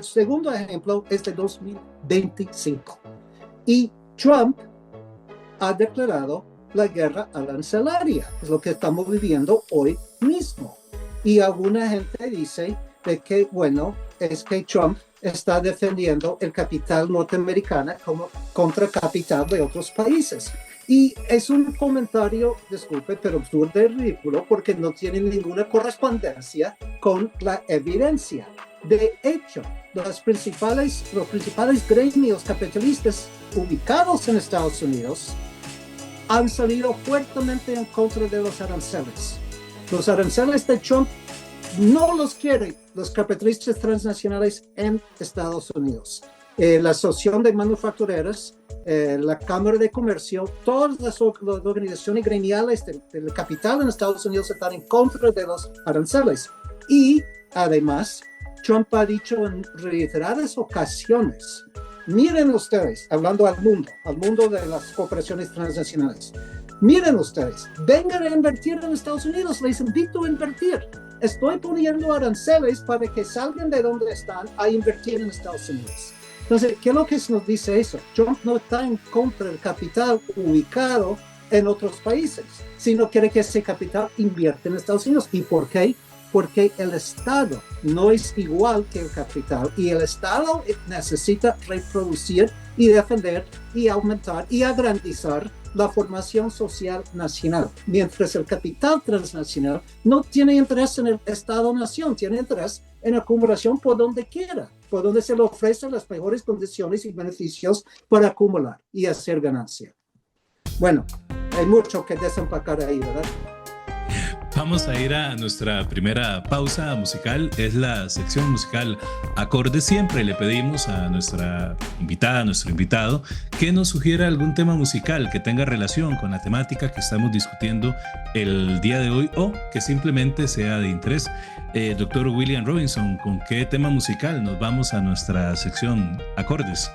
segundo ejemplo es de 2025. Y Trump ha declarado la guerra arancelaria, es lo que estamos viviendo hoy mismo. Y alguna gente dice de que, bueno, es que Trump está defendiendo el capital norteamericano como contra capital de otros países. Y es un comentario, disculpe, pero absurdo y ridículo porque no tiene ninguna correspondencia con la evidencia. De hecho, los principales gremios capitalistas ubicados en Estados Unidos han salido fuertemente en contra de los aranceles. Los aranceles de Trump no los quieren los capitalistas transnacionales en Estados Unidos. La Asociación de Manufactureras, la Cámara de Comercio, todas las organizaciones gremiales del capital en Estados Unidos están en contra de los aranceles. Y además, Trump ha dicho en reiteradas ocasiones, miren ustedes, hablando al mundo de las corporaciones transnacionales, miren ustedes, vengan a invertir en Estados Unidos, les invito a invertir. Estoy poniendo aranceles para que salgan de donde están a invertir en Estados Unidos. Entonces, ¿qué es lo que nos dice eso? Trump no está en contra del capital ubicado en otros países, sino quiere que ese capital invierta en Estados Unidos. ¿Y por qué? Porque el Estado no es igual que el capital y el Estado necesita reproducir y defender y aumentar y agrandizar la formación social nacional, mientras el capital transnacional no tiene interés en el Estado-nación, tiene interés en acumulación por donde quiera, por donde se le ofrecen las mejores condiciones y beneficios para acumular y hacer ganancia. Bueno, hay mucho que desempacar ahí, ¿verdad? Vamos a ir a nuestra primera pausa musical, es la sección musical Acordes. Siempre le pedimos a nuestra invitada, a nuestro invitado, que nos sugiera algún tema musical que tenga relación con la temática que estamos discutiendo el día de hoy o que simplemente sea de interés. Doctor William Robinson, ¿con qué tema musical nos vamos a nuestra sección Acordes?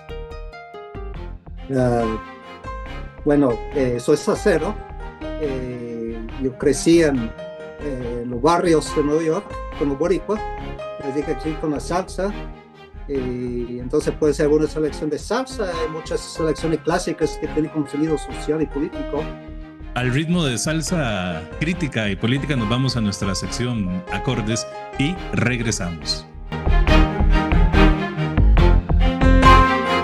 Bueno, soy sacero. Yo crecí en los barrios de Nueva York como boricua, desde que crecí con la salsa, y entonces puede ser una selección de salsa. Hay muchas selecciones clásicas que tienen contenido social y político. Al ritmo de salsa crítica y política nos vamos a nuestra sección Acordes y regresamos.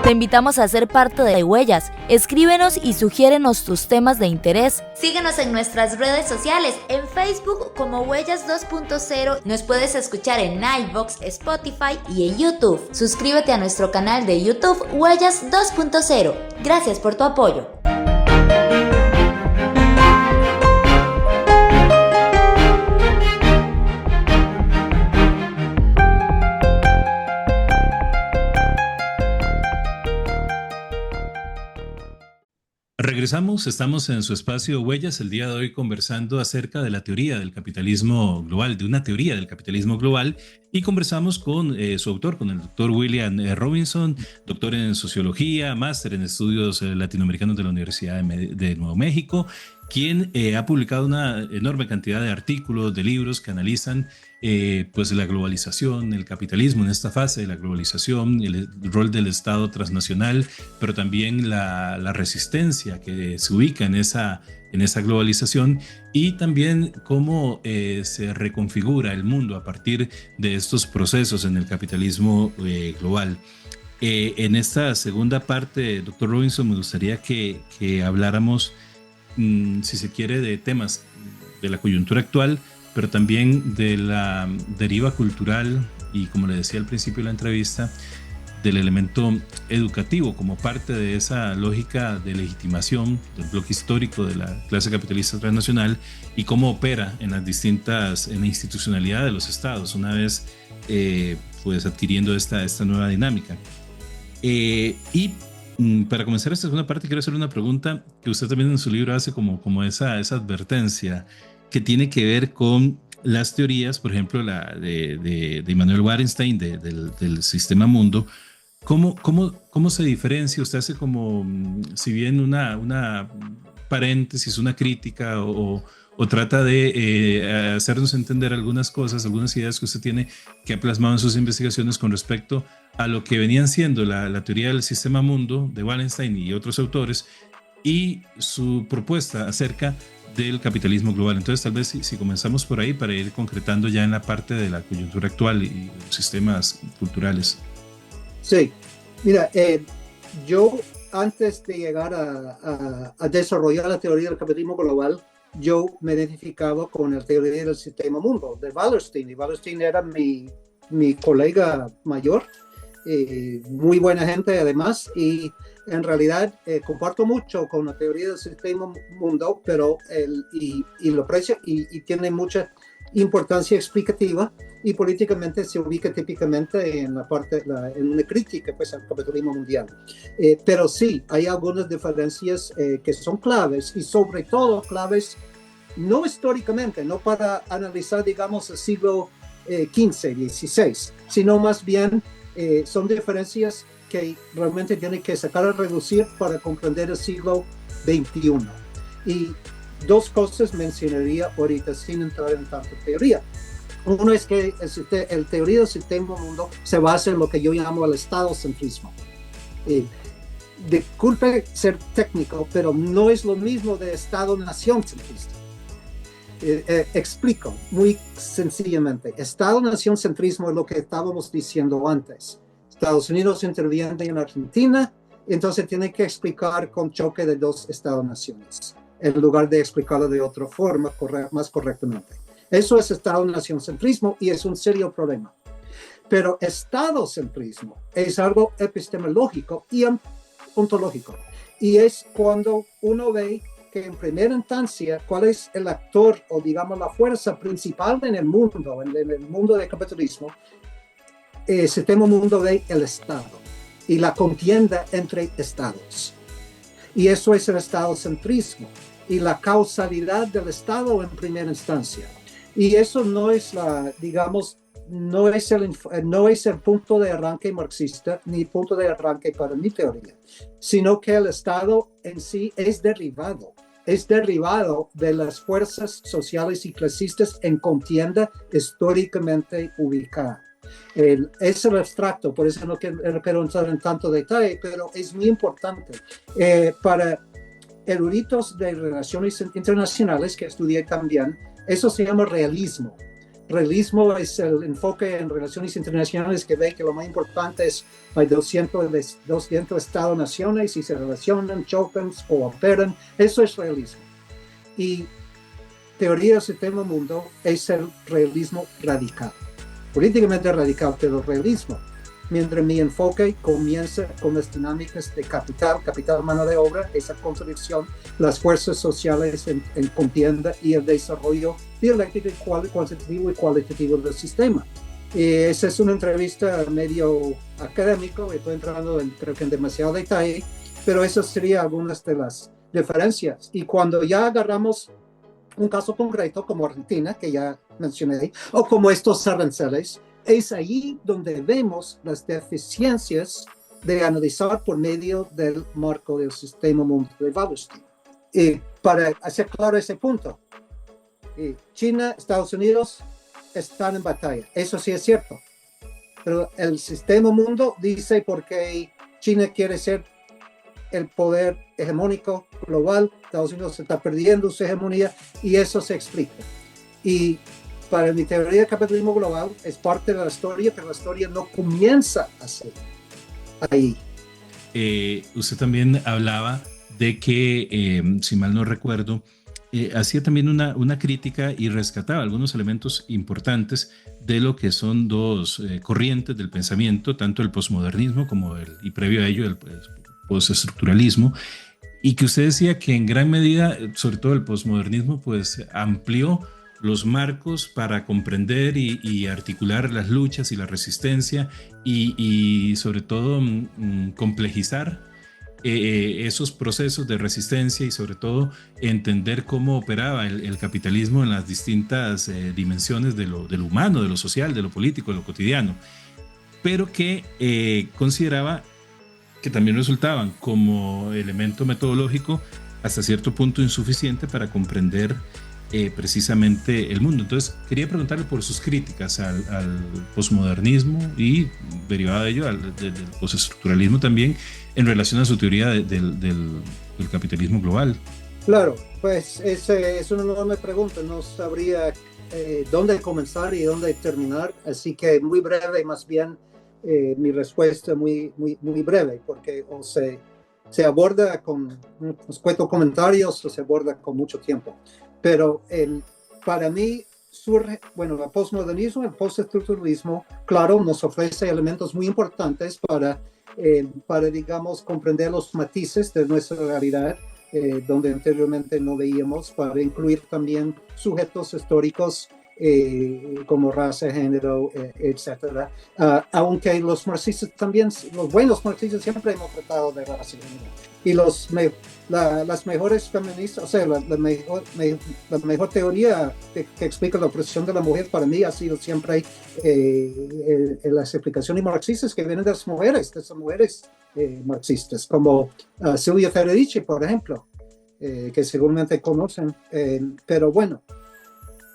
Te invitamos a ser parte de Huellas. Escríbenos y sugiérenos tus temas de interés. Síguenos en nuestras redes sociales, en Facebook como Huellas 2.0. Nos puedes escuchar en iVoox, Spotify y en YouTube. Suscríbete a nuestro canal de YouTube Huellas 2.0. Gracias por tu apoyo. Regresamos, estamos en su espacio Huellas, el día de hoy conversando acerca de la teoría del capitalismo global, de una teoría del capitalismo global, y conversamos con su autor, con el doctor William Robinson, doctor en sociología, máster en estudios latinoamericanos de la Universidad de Nuevo México, quien ha publicado una enorme cantidad de artículos, de libros que analizan pues la globalización, el capitalismo en esta fase de la globalización, el rol del Estado transnacional, pero también la resistencia que se ubica en esa globalización, y también cómo se reconfigura el mundo a partir de estos procesos en el capitalismo global. En esta segunda parte, doctor Robinson, me gustaría que habláramos, si se quiere, de temas de la coyuntura actual, pero también de la deriva cultural y, como le decía al principio de la entrevista, del elemento educativo como parte de esa lógica de legitimación del bloque histórico de la clase capitalista transnacional, y cómo opera en la institucionalidad de los estados una vez pues adquiriendo esta nueva dinámica. Para comenzar esta segunda parte, quiero hacerle una pregunta que usted también en su libro hace como esa advertencia, que tiene que ver con las teorías, por ejemplo, la de Immanuel Wallerstein del sistema mundo. ¿Cómo se diferencia? Usted hace como, si bien una paréntesis, una crítica, o trata de hacernos entender algunas cosas, algunas ideas que usted tiene, que ha plasmado en sus investigaciones con respecto a lo que venían siendo la teoría del sistema mundo de Wallerstein y otros autores, y su propuesta acerca del capitalismo global. Entonces, tal vez si comenzamos por ahí para ir concretando ya en la parte de la coyuntura actual y los sistemas culturales. Sí, mira, yo antes de llegar a desarrollar la teoría del capitalismo global, yo me identificaba con la teoría del sistema mundo de Wallerstein, y Wallerstein era mi colega mayor, muy buena gente además, y en realidad comparto mucho con la teoría del sistema mundo, pero lo aprecio y tiene mucha importancia explicativa, y políticamente se ubica típicamente en en una crítica pues al capitalismo mundial. Pero sí, hay algunas diferencias que son claves, y sobre todo claves no históricamente, no para analizar, digamos, el siglo XV, XVI, sino más bien son diferencias que realmente tienen que sacar a reducir para comprender el siglo XXI. Y dos cosas mencionaría ahorita sin entrar en tanta teoría. Uno es que el teoría del sistema mundo se basa en lo que yo llamo el estadocentrismo. Disculpe ser técnico, pero no es lo mismo de Estado-nación centrista. Explico muy sencillamente. Estado-nación centrismo es lo que estábamos diciendo antes. Estados Unidos interviene en Argentina, entonces tiene que explicar con choque de dos Estado-naciones, en lugar de explicarlo de otra forma, más correctamente. Eso es Estado-nación centrismo, y es un serio problema. Pero estadocentrismo es algo epistemológico y ontológico. Y es cuando uno ve que en primera instancia, cuál es el actor o digamos la fuerza principal en el mundo del capitalismo. El sistema mundo ve el Estado y la contienda entre estados. Y eso es el estadocentrismo y la causalidad del Estado en primera instancia. Y eso no es no es el punto de arranque marxista ni punto de arranque para mi teoría, sino que el Estado en sí es derivado de las fuerzas sociales y clasistas en contienda históricamente ubicada. Es el abstracto, por eso no quiero entrar en tanto detalle, pero es muy importante para eruditos de relaciones internacionales que estudié también. Eso se llama realismo. Realismo es el enfoque en relaciones internacionales que ve que lo más importante es hay 200 Estados-naciones y se relacionan, chocan, cooperan. Eso es realismo. Y teoría del sistema mundo es el realismo radical. Políticamente radical, pero realismo. Mientras mi enfoque comienza con las dinámicas de capital mano de obra, esa contradicción, las fuerzas sociales en contienda y el desarrollo dialéctico cuantitativo y cualitativo del sistema. Esa es una entrevista medio académico, estoy entrando creo que en demasiado detalle, pero esas serían algunas de las diferencias. Y cuando ya agarramos un caso concreto como Argentina, que ya mencioné, o como estos aranceles, es ahí donde vemos las deficiencias de analizar por medio del marco del sistema mundial de Wallerstein. Para hacer claro ese punto, China, Estados Unidos están en batalla. Eso sí es cierto. Pero el sistema mundo dice porque China quiere ser el poder hegemónico global, Estados Unidos se está perdiendo su hegemonía y eso se explica. Y para mi teoría del capitalismo global es parte de la historia, pero la historia no comienza así, ahí. Usted también hablaba de que, si mal no recuerdo, hacía también una crítica y rescataba algunos elementos importantes de lo que son dos corrientes del pensamiento, tanto el posmodernismo como y previo a ello el postestructuralismo, y que usted decía que en gran medida, sobre todo el posmodernismo, pues amplió los marcos para comprender y articular las luchas y la resistencia y sobre todo complejizar esos procesos de resistencia y sobre todo entender cómo operaba el capitalismo en las distintas dimensiones de lo humano, de lo social, de lo político, de lo cotidiano, pero que consideraba que también resultaban como elemento metodológico hasta cierto punto insuficiente para comprender precisamente el mundo. Entonces quería preguntarle por sus críticas al posmodernismo y derivado de ello del postestructuralismo también en relación a su teoría del capitalismo global. Claro, pues es una enorme pregunta, no sabría dónde comenzar y dónde terminar, así que muy breve, más bien mi respuesta muy breve, porque o se aborda con unos cuantos comentarios o se aborda con mucho tiempo. Pero para mí surge, bueno, el postmodernismo, el postestructuralismo, claro, nos ofrece elementos muy importantes para digamos, comprender los matices de nuestra realidad, donde anteriormente no veíamos, para incluir también sujetos históricos como raza, género, etcétera. Aunque los marxistas también, los buenos marxistas siempre hemos tratado de raza y género. Y las mejores feministas, o sea, la mejor teoría que explica la opresión de la mujer para mí ha sido siempre las explicaciones marxistas que vienen de las mujeres marxistas, como Silvia Federici, por ejemplo, que seguramente conocen, pero bueno,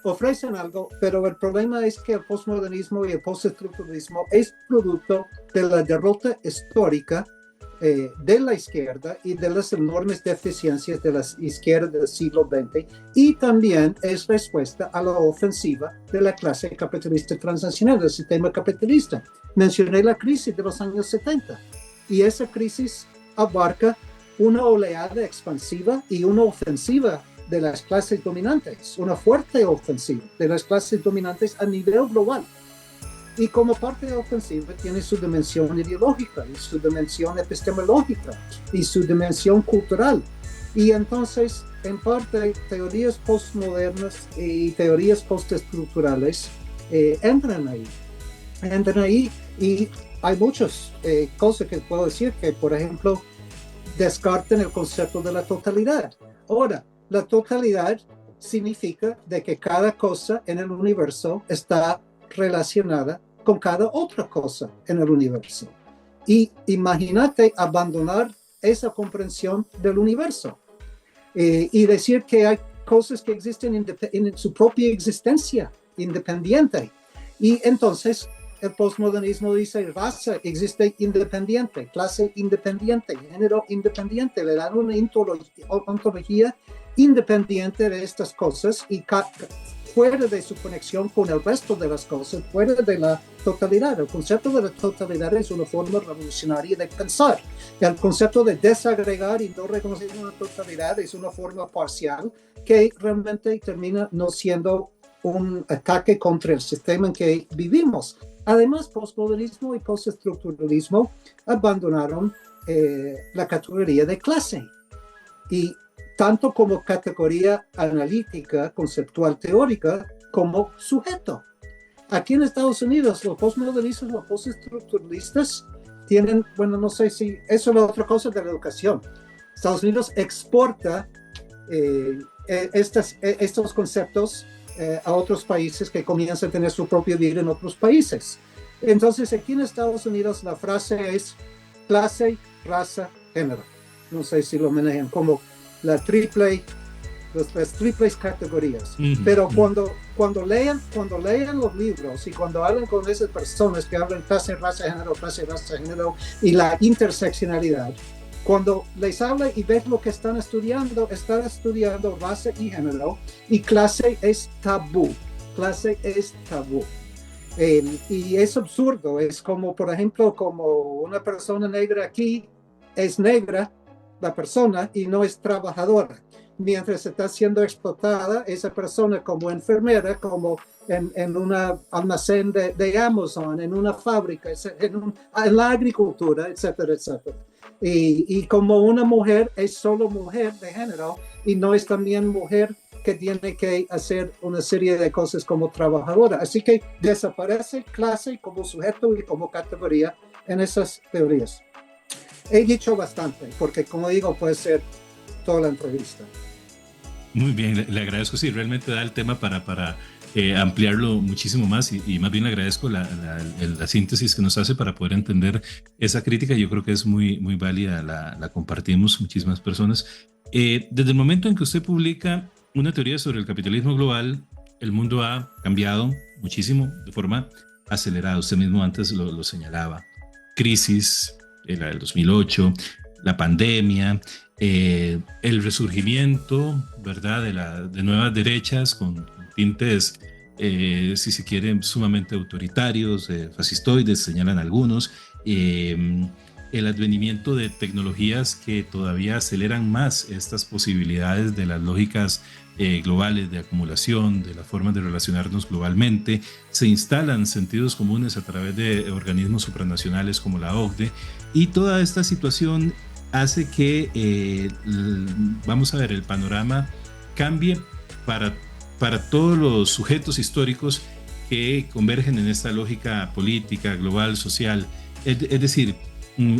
ofrecen algo, pero el problema es que el postmodernismo y el postestructuralismo es producto de la derrota histórica de la izquierda y de las enormes deficiencias de la izquierda del siglo XX, y también es respuesta a la ofensiva de la clase capitalista transnacional, del sistema capitalista. Mencioné la crisis de los años 70 y esa crisis abarca una oleada expansiva y una ofensiva de las clases dominantes, una fuerte ofensiva de las clases dominantes a nivel global. Y como parte de la ofensiva tiene su dimensión ideológica, y su dimensión epistemológica, y su dimensión cultural. Y entonces, en parte, teorías postmodernas y teorías postestructurales entran ahí, y hay muchas cosas que puedo decir, que por ejemplo, descartan el concepto de la totalidad. Ahora, la totalidad significa de que cada cosa en el universo está relacionada con cada otra cosa en el universo. Y imagínate abandonar esa comprensión del universo y decir que hay cosas que existen en su propia existencia independiente. Y entonces el postmodernismo dice raza existe independiente, clase independiente, género independiente, le dan una ontología independiente de estas cosas y fuera de su conexión con el resto de las cosas, fuera de la totalidad. El concepto de la totalidad es una forma revolucionaria de pensar. El concepto de desagregar y no reconocer una totalidad es una forma parcial que realmente termina no siendo un ataque contra el sistema en que vivimos. Además, postmodernismo y postestructuralismo abandonaron la categoría de clase, y tanto como categoría analítica, conceptual, teórica, como sujeto. Aquí en Estados Unidos, los postmodernistas, los postestructuralistas tienen, bueno, no sé si eso es la otra cosa de la educación. Estados Unidos exporta estos conceptos a otros países que comienzan a tener su propia vida en otros países. Entonces, aquí en Estados Unidos la frase es clase, raza, género. No sé si lo manejan como la triple las triples categorías. Ujú, Pero ujú. cuando lean los libros y cuando hablan con esas personas que hablan clase, raza, género y la interseccionalidad, cuando les habla y ves lo que están estudiando raza y género, y clase es tabú. Clase es tabú. Y es absurdo, es como, por ejemplo, como una persona negra aquí es negra, la persona, y no es trabajadora. Mientras está siendo explotada, esa persona como enfermera, como en un almacén de Amazon, en una fábrica, en la agricultura, etcétera, etcétera. Y como una mujer es solo mujer de género y no es también mujer que tiene que hacer una serie de cosas como trabajadora. Así que desaparece clase como sujeto y como categoría en esas teorías. He dicho bastante, porque como digo, puede ser toda la entrevista. Muy bien, le agradezco, sí, realmente da el tema para ampliarlo muchísimo más y más bien le agradezco la síntesis que nos hace para poder entender esa crítica. Yo creo que es muy válida, la compartimos muchísimas personas. Desde el momento en que usted publica una teoría sobre el capitalismo global, el mundo ha cambiado muchísimo de forma acelerada. Usted mismo antes lo señalaba. Crisis, la del 2008, la pandemia, el resurgimiento, ¿verdad?, de nuevas derechas con tintes, si se quieren, sumamente autoritarios, fascistoides, señalan algunos, el advenimiento de tecnologías que todavía aceleran más estas posibilidades de las lógicas globales de acumulación, de las formas de relacionarnos globalmente, se instalan sentidos comunes a través de organismos supranacionales como la OCDE, y toda esta situación hace que, vamos a ver, el panorama cambie para todos los sujetos históricos que convergen en esta lógica política, global, social. Es decir,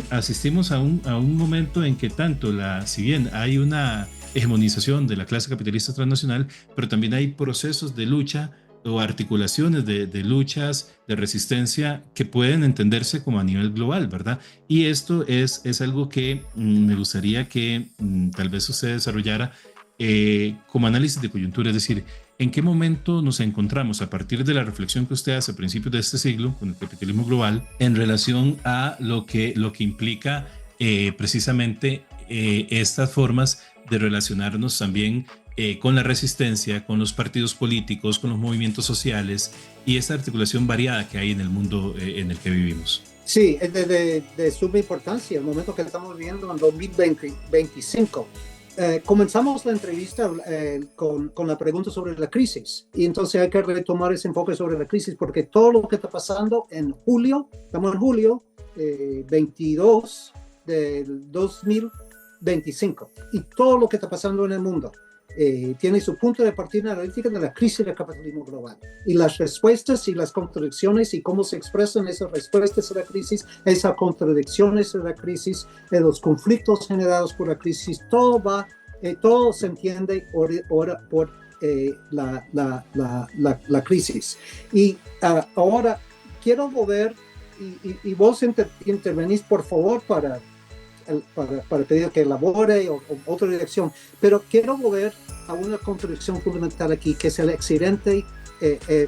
asistimos a un momento en que tanto si bien hay una hegemonización de la clase capitalista transnacional, pero también hay procesos de lucha o articulaciones de luchas, de resistencia que pueden entenderse como a nivel global, ¿verdad? Y esto es algo que me gustaría que tal vez usted desarrollara como análisis de coyuntura, es decir, ¿en qué momento nos encontramos a partir de la reflexión que usted hace a principios de este siglo con el capitalismo global en relación a lo que implica precisamente estas formas de relacionarnos también con la resistencia, con los partidos políticos, con los movimientos sociales y esta articulación variada que hay en el mundo en el que vivimos? Sí, es de suma importancia el momento que estamos viviendo en 2025. Comenzamos la entrevista con la pregunta sobre la crisis, y entonces hay que retomar ese enfoque sobre la crisis porque todo lo que está pasando en julio, estamos en julio 22 del 2025, y todo lo que está pasando en el mundo tiene su punto de partida analítica de la crisis del capitalismo global, y las respuestas y las contradicciones y cómo se expresan esas respuestas a la crisis, esas contradicciones a la crisis, los conflictos generados por la crisis, todo se entiende por la crisis. Y ahora quiero volver, y vos intervenís por favor para pedir que elabore o otra dirección, pero quiero volver a una contradicción fundamental aquí, que es el excedente,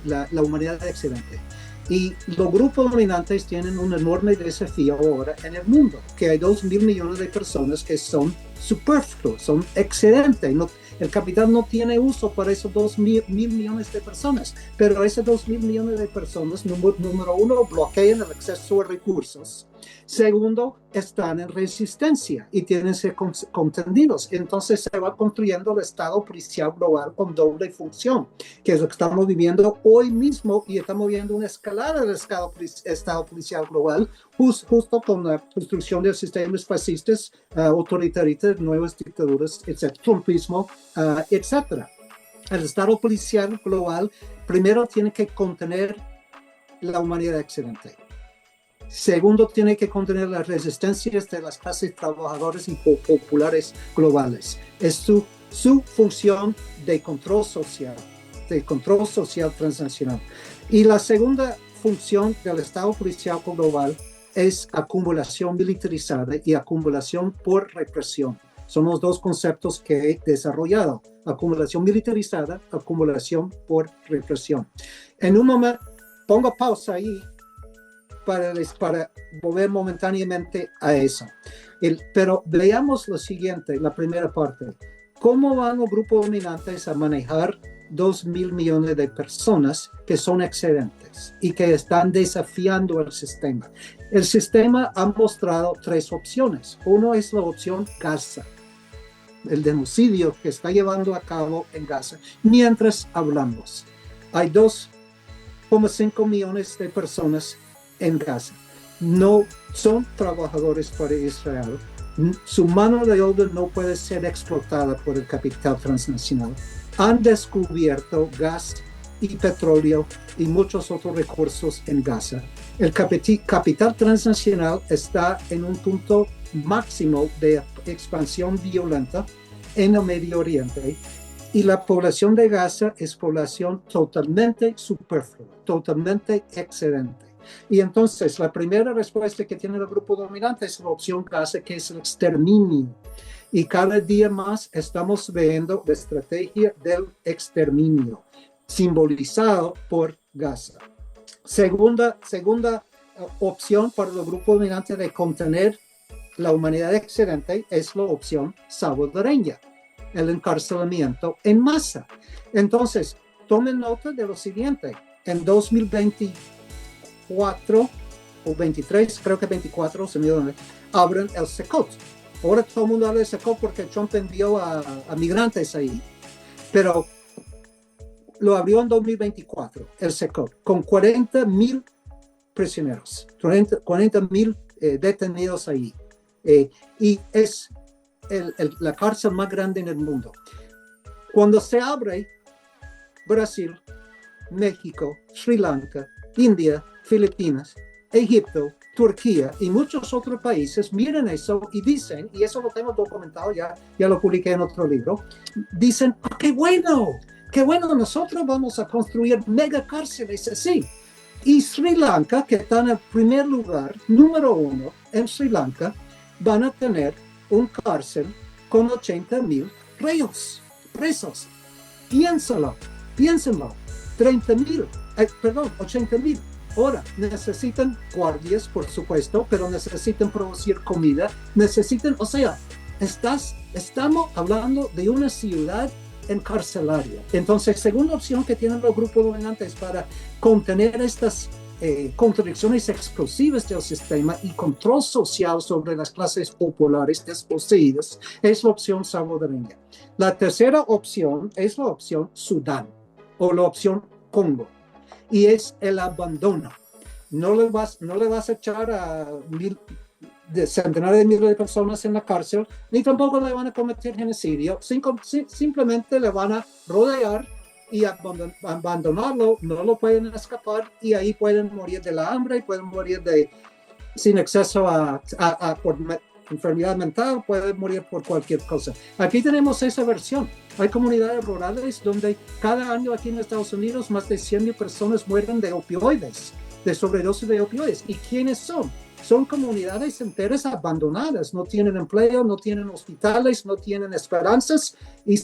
la humanidad excedente. Y los grupos dominantes tienen un enorme desafío ahora en el mundo, que hay 2.000 millones de personas que son superfluos, son excedentes. El capital no tiene uso para esos 2.000 millones de personas, pero esos 2.000 millones de personas, número uno, bloquean el acceso a recursos. Segundo, están en resistencia y tienen que ser contendidos. Entonces se va construyendo el Estado policial global con doble función, que es lo que estamos viviendo hoy mismo, y estamos viendo una escalada del Estado policial global justo con la construcción de sistemas fascistas, autoritaristas, nuevas dictaduras, etc., trumpismo, etc. El Estado policial global primero tiene que contener la humanidad excedente. Segundo, tiene que contener las resistencias de las clases trabajadoras y populares globales. Es su función de control social transnacional. Y la segunda función del Estado policial global es acumulación militarizada y acumulación por represión. Son los dos conceptos que he desarrollado: acumulación militarizada, acumulación por represión. En un momento, pongo pausa ahí para volver momentáneamente a eso. Pero veamos lo siguiente, la primera parte. ¿Cómo van los grupos dominantes a manejar 2.000 millones de personas que son excedentes y que están desafiando el sistema? El sistema ha mostrado tres opciones. Uno es la opción Gaza, el genocidio que está llevando a cabo en Gaza. Mientras hablamos, hay 2,5 millones de personas en Gaza. No son trabajadores para Israel. Su mano de obra no puede ser explotada por el capital transnacional. Han descubierto gas y petróleo y muchos otros recursos en Gaza. El capital transnacional está en un punto máximo de expansión violenta en el Medio Oriente, y la población de Gaza es población totalmente superflua, totalmente excedente. Y entonces la primera respuesta que tiene el grupo dominante es la opción Gaza, que es el exterminio. Y cada día más estamos viendo la estrategia del exterminio, simbolizado por Gaza. Segunda opción para el grupo dominante de contener la humanidad excedente es la opción salvadoreña, el encarcelamiento en masa. Entonces, tomen nota de lo siguiente: en 2024 o 23, creo que 24, se me olvidó, abren el Secot. Ahora todo el mundo habla de Secot porque Trump envió a migrantes ahí, pero lo abrió en 2024, el Secot, con 40,000 prisioneros, 40,000 detenidos ahí. Y es la cárcel más grande en el mundo. Cuando se abre, Brasil, México, Sri Lanka, India, Filipinas, Egipto, Turquía y muchos otros países miren eso y dicen, y eso lo tengo documentado, ya lo publiqué en otro libro, dicen: oh, qué bueno, nosotros vamos a construir mega cárceles así. Y Sri Lanka, que está en el primer lugar, número 1 en Sri Lanka, van a tener un cárcel con 80,000 presos. Piénsenlo. 80,000. Ahora, necesitan guardias, por supuesto, pero necesitan producir comida, estamos hablando de una ciudad encarcelaria. Entonces, segunda opción que tienen los grupos dominantes para contener estas contradicciones explosivas del sistema y control social sobre las clases populares desposeídas es la opción salvadoreña. La tercera opción es la opción Sudán o la opción Congo, y es el abandono. No le vas a echar a centenares de miles de personas en la cárcel, ni tampoco le van a cometer genocidio. Simplemente le van a rodear y abandonarlo, no lo pueden escapar, y ahí pueden morir de la hambre, y pueden morir sin acceso por enfermedad mental, pueden morir por cualquier cosa. Aquí tenemos esa versión. Hay comunidades rurales donde cada año aquí en Estados Unidos más de 100,000 personas mueren de opioides, de sobredosis de opioides. ¿Y quiénes son? Son comunidades enteras abandonadas, no tienen empleo, no tienen hospitales, no tienen esperanzas, y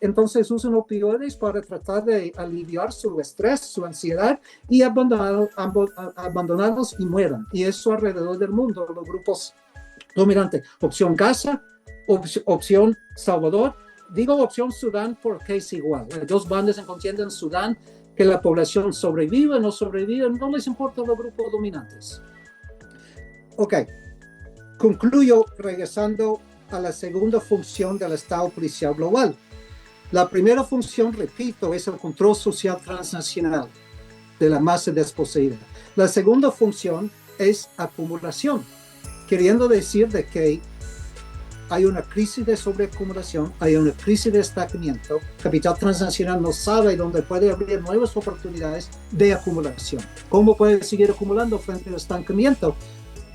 entonces usan opioides para tratar de aliviar su estrés, su ansiedad, y abandonados y mueren. Y eso alrededor del mundo, los grupos dominantes. Opción Gaza, opción Salvador. Digo opción Sudán porque es igual. Hay dos bandas en contienda en Sudán, que la población sobrevive o no sobrevive, no les importa los grupos dominantes. Ok, concluyo regresando a la segunda función del Estado policial global. La primera función, repito, es el control social transnacional de la masa desposeída. La segunda función es acumulación, queriendo decir de que hay una crisis de sobreacumulación, hay una crisis de estancamiento. Capital transnacional no sabe dónde puede abrir nuevas oportunidades de acumulación. ¿Cómo puede seguir acumulando frente al estancamiento?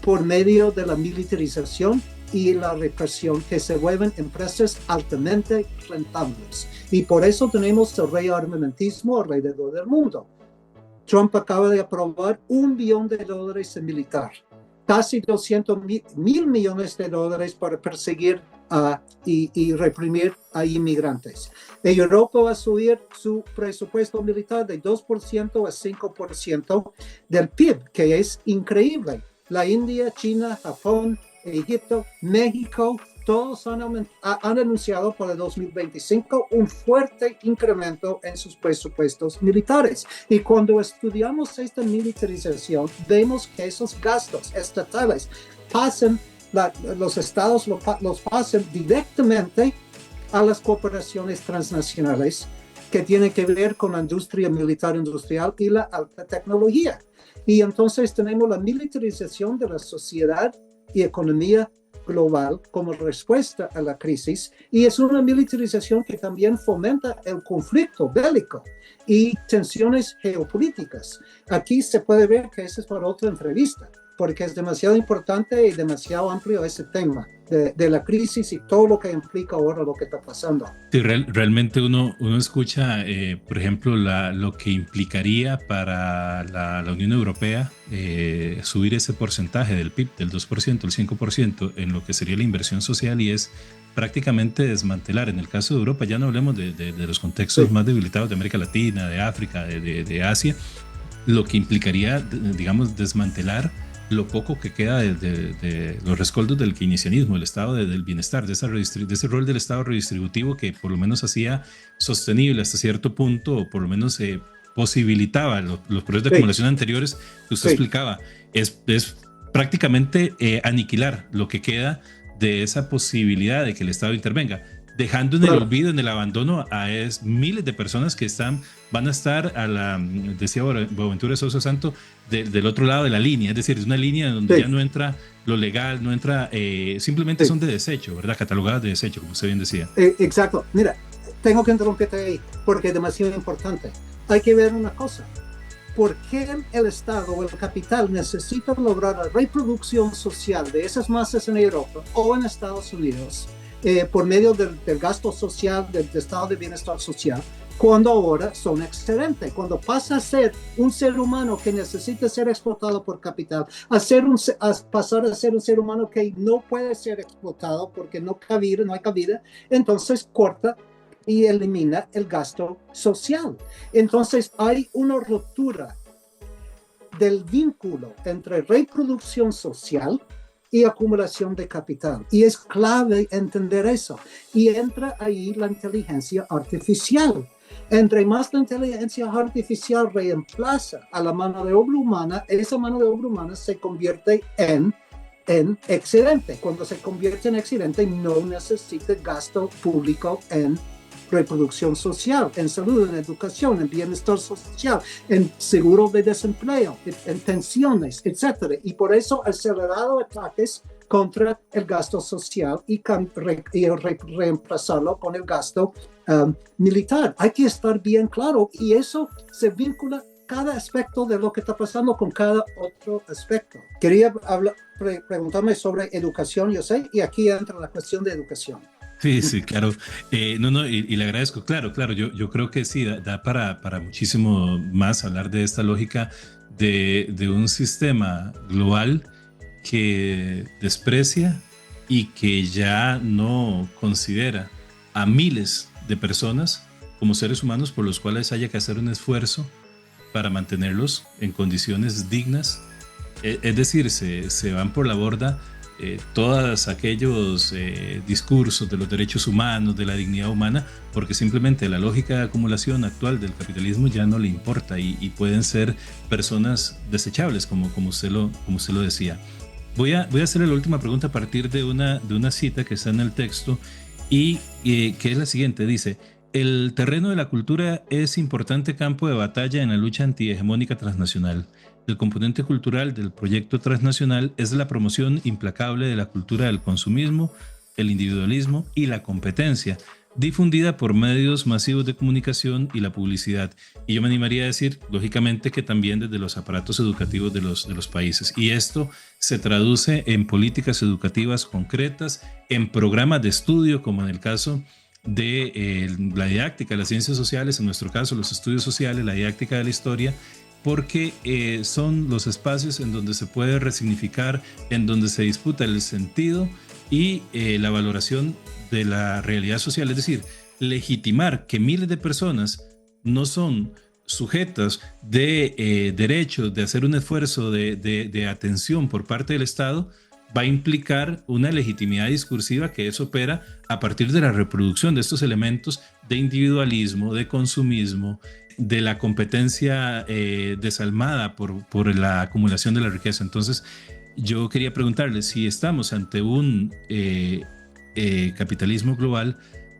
Por medio de la militarización y la represión, que se vuelven empresas altamente rentables. Y por eso tenemos el rearmamentismo alrededor del mundo. Trump acaba de aprobar $1 billón en militar, casi 200,000 millones de dólares para perseguir y reprimir a inmigrantes. Europa va a subir su presupuesto militar de 2% a 5% del PIB, que es increíble. La India, China, Japón, Egipto, México, todos han anunciado para el 2025 un fuerte incremento en sus presupuestos militares. Y cuando estudiamos esta militarización, vemos que esos gastos estatales los estados los pasan directamente a las corporaciones transnacionales que tienen que ver con la industria militar industrial y la alta tecnología. Y entonces tenemos la militarización de la sociedad y economía global como respuesta a la crisis, y es una militarización que también fomenta el conflicto bélico y tensiones geopolíticas. Aquí se puede ver que eso es para otra entrevista, porque es demasiado importante y demasiado amplio ese tema de la crisis y todo lo que implica ahora lo que está pasando. Sí, realmente uno escucha, por ejemplo, lo que implicaría para la Unión Europea subir ese porcentaje del PIB del 2%, el 5% en lo que sería la inversión social, y es prácticamente desmantelar. En el caso de Europa, ya no hablemos de los contextos más debilitados de América Latina, de África, de Asia, lo que implicaría, digamos, desmantelar lo poco que queda de los rescoldos del keynesianismo, del estado del bienestar, de ese rol del estado redistributivo que por lo menos hacía sostenible hasta cierto punto, o por lo menos posibilitaba los procesos de acumulación anteriores que usted explicaba. Es prácticamente aniquilar lo que queda de esa posibilidad de que el Estado intervenga, dejando en el olvido, en el abandono a miles de personas que van a estar decía Boaventura Sousa Santo, del otro lado de la línea. Es decir, es una línea donde ya no entra lo legal, no entra, simplemente son de desecho, ¿verdad? Catalogadas de desecho, como usted bien decía. Exacto. Mira, tengo que interrumpirte ahí porque es demasiado importante. Hay que ver una cosa. ¿Por qué el Estado o el capital necesita lograr la reproducción social de esas masas en Europa o en Estados Unidos por medio del gasto social, del estado de bienestar social, cuando ahora son excedentes? Cuando pasa a ser un ser humano que necesita ser explotado por capital, a pasar a ser un ser humano que no puede ser explotado porque no hay cabida, entonces corta y elimina el gasto social. Entonces hay una ruptura del vínculo entre reproducción social y acumulación de capital. Y es clave entender eso. Y entra ahí la inteligencia artificial. Entre más la inteligencia artificial reemplaza a la mano de obra humana, esa mano de obra humana se convierte en excedente. Cuando se convierte en excedente, no necesita gasto público en reproducción social, en salud, en educación, en bienestar social, en seguro de desempleo, en pensiones, etc. Y por eso acelerado ataques contra el gasto social y reemplazarlo con el gasto militar. Hay que estar bien claro, y eso se vincula cada aspecto de lo que está pasando con cada otro aspecto. Quería preguntarme sobre educación, yo sé, y aquí entra la cuestión de educación. Sí, claro. Y le agradezco. Claro, yo creo que sí, da para muchísimo más hablar de esta lógica de un sistema global que desprecia y que ya no considera a miles de personas como seres humanos por los cuales haya que hacer un esfuerzo para mantenerlos en condiciones dignas. Es decir, se van por la borda todos aquellos discursos de los derechos humanos, de la dignidad humana, porque simplemente la lógica de acumulación actual del capitalismo ya no le importa, y pueden ser personas desechables, como usted lo decía. Voy a hacerle la última pregunta a partir de una cita que está en el texto, y que es la siguiente. Dice: el terreno de la cultura es importante campo de batalla en la lucha antihegemónica transnacional. El componente cultural del proyecto transnacional es la promoción implacable de la cultura del consumismo, el individualismo y la competencia, difundida por medios masivos de comunicación y la publicidad. Y yo me animaría a decir, lógicamente, que también desde los aparatos educativos de los países. Y esto se traduce en políticas educativas concretas, en programas de estudio, como en el caso de la didáctica, las ciencias sociales, en nuestro caso los estudios sociales, la didáctica de la historia, porque son los espacios en donde se puede resignificar, en donde se disputa el sentido y la valoración de la realidad social, es decir, legitimar que miles de personas no son sujetas de derechos, de hacer un esfuerzo de atención por parte del Estado, va a implicar una legitimidad discursiva que eso opera a partir de la reproducción de estos elementos de individualismo, de consumismo, de la competencia desalmada por la acumulación de la riqueza. Entonces, yo quería preguntarle si estamos ante un capitalismo global,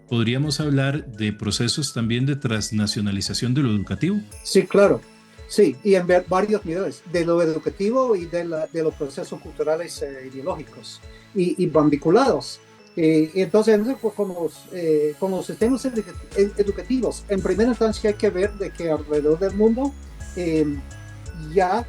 ¿podríamos hablar de procesos también de transnacionalización de lo educativo? Sí, claro. Sí, y en varios niveles, de lo educativo y de los procesos culturales ideológicos y van vinculados. Entonces, con los sistemas educativos, en primera instancia hay que ver de que alrededor del mundo ya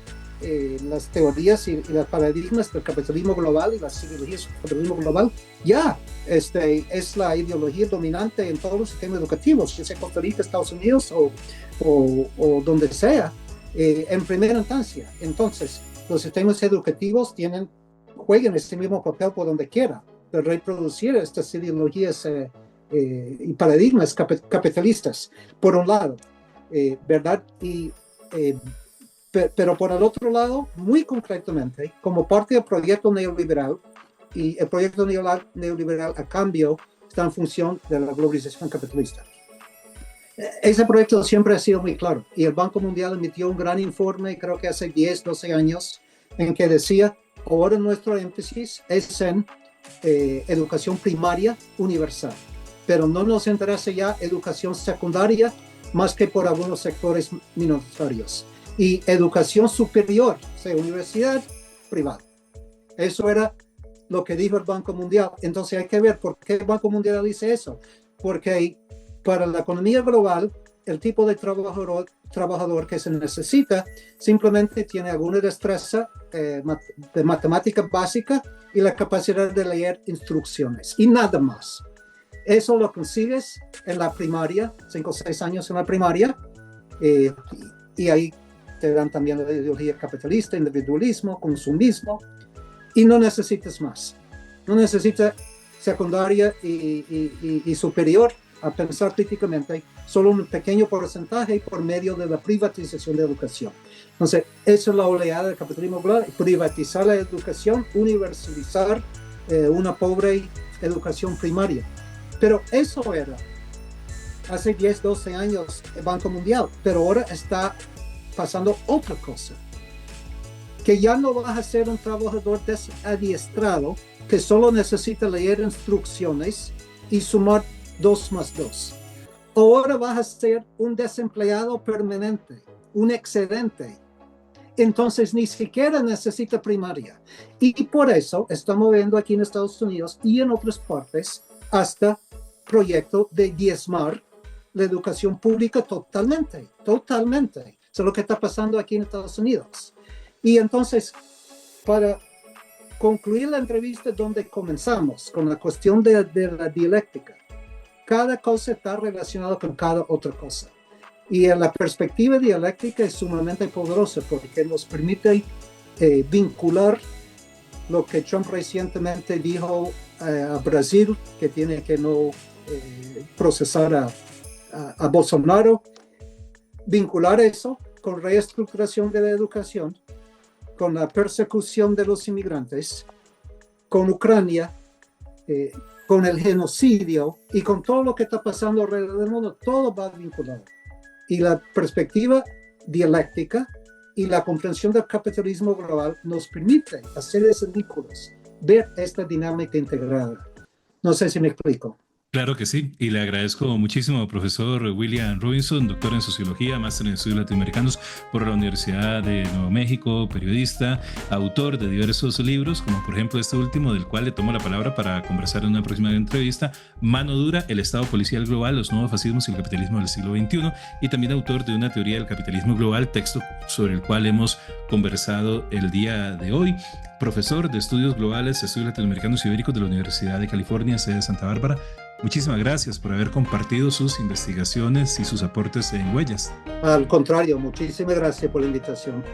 las teorías y los paradigmas del capitalismo global y las ideologías del capitalismo global ya es la ideología dominante en todos los sistemas educativos, ya sea Costa Rica, Estados Unidos o donde sea. En primera instancia, entonces, los sistemas educativos juegan ese mismo papel por donde quiera, de reproducir estas ideologías y paradigmas capitalistas, por un lado, ¿verdad? Pero por el otro lado, muy concretamente, como parte del proyecto neoliberal, y el proyecto neoliberal a cambio está en función de la globalización capitalista. Ese proyecto siempre ha sido muy claro y el Banco Mundial emitió un gran informe, creo que hace 10, 12 años, en que decía, ahora nuestro énfasis es en educación primaria universal, pero no nos interesa ya educación secundaria más que por algunos sectores minoritarios, y educación superior, o sea, universidad privada. Eso era lo que dijo el Banco Mundial. Entonces hay que ver por qué el Banco Mundial dice eso, porque para la economía global, el tipo de trabajador que se necesita simplemente tiene alguna destreza de matemática básica y la capacidad de leer instrucciones y nada más. Eso lo consigues en la primaria, 5 o 6 años en la primaria, y ahí te dan también la ideología capitalista, individualismo, consumismo, y no necesitas más. No necesitas secundaria y superior a pensar críticamente, solo un pequeño porcentaje por medio de la privatización de educación. Entonces, esa es la oleada del capitalismo global, privatizar la educación, universalizar una pobre educación primaria. Pero eso era hace 10, 12 años el Banco Mundial, pero ahora está pasando otra cosa, que ya no vas a ser un trabajador desadiestrado que solo necesita leer instrucciones y sumar 2 más 2. Ahora vas a ser un desempleado permanente, un excedente. Entonces ni siquiera necesita primaria. Y por eso estamos viendo aquí en Estados Unidos y en otras partes hasta proyecto de diezmar la educación pública totalmente. Eso es lo que está pasando aquí en Estados Unidos. Y entonces, para concluir la entrevista donde comenzamos, con la cuestión de la dialéctica, cada cosa está relacionada con cada otra cosa. Y la perspectiva dialéctica es sumamente poderosa porque nos permite vincular lo que Trump recientemente dijo a Brasil, que tiene que no procesar a Bolsonaro, vincular eso con reestructuración de la educación, con la persecución de los inmigrantes, con Ucrania, con el genocidio y con todo lo que está pasando alrededor del mundo, todo va vinculado. Y la perspectiva dialéctica y la comprensión del capitalismo global nos permite hacer esos vínculos, ver esta dinámica integrada. No sé si me explico. Claro que sí, y le agradezco muchísimo, profesor William Robinson, doctor en Sociología, máster en Estudios Latinoamericanos por la Universidad de Nuevo México, periodista, autor de diversos libros, como por ejemplo este último, del cual le tomo la palabra para conversar en una próxima entrevista, Mano Dura, el Estado Policial Global, los nuevos fascismos y el capitalismo del siglo XXI, y también autor de una teoría del capitalismo global, texto sobre el cual hemos conversado el día de hoy. Profesor de Estudios Globales, Estudios Latinoamericanos y Ibéricos de la Universidad de California, sede de Santa Bárbara. Muchísimas gracias por haber compartido sus investigaciones y sus aportes en Huellas. Al contrario, muchísimas gracias por la invitación.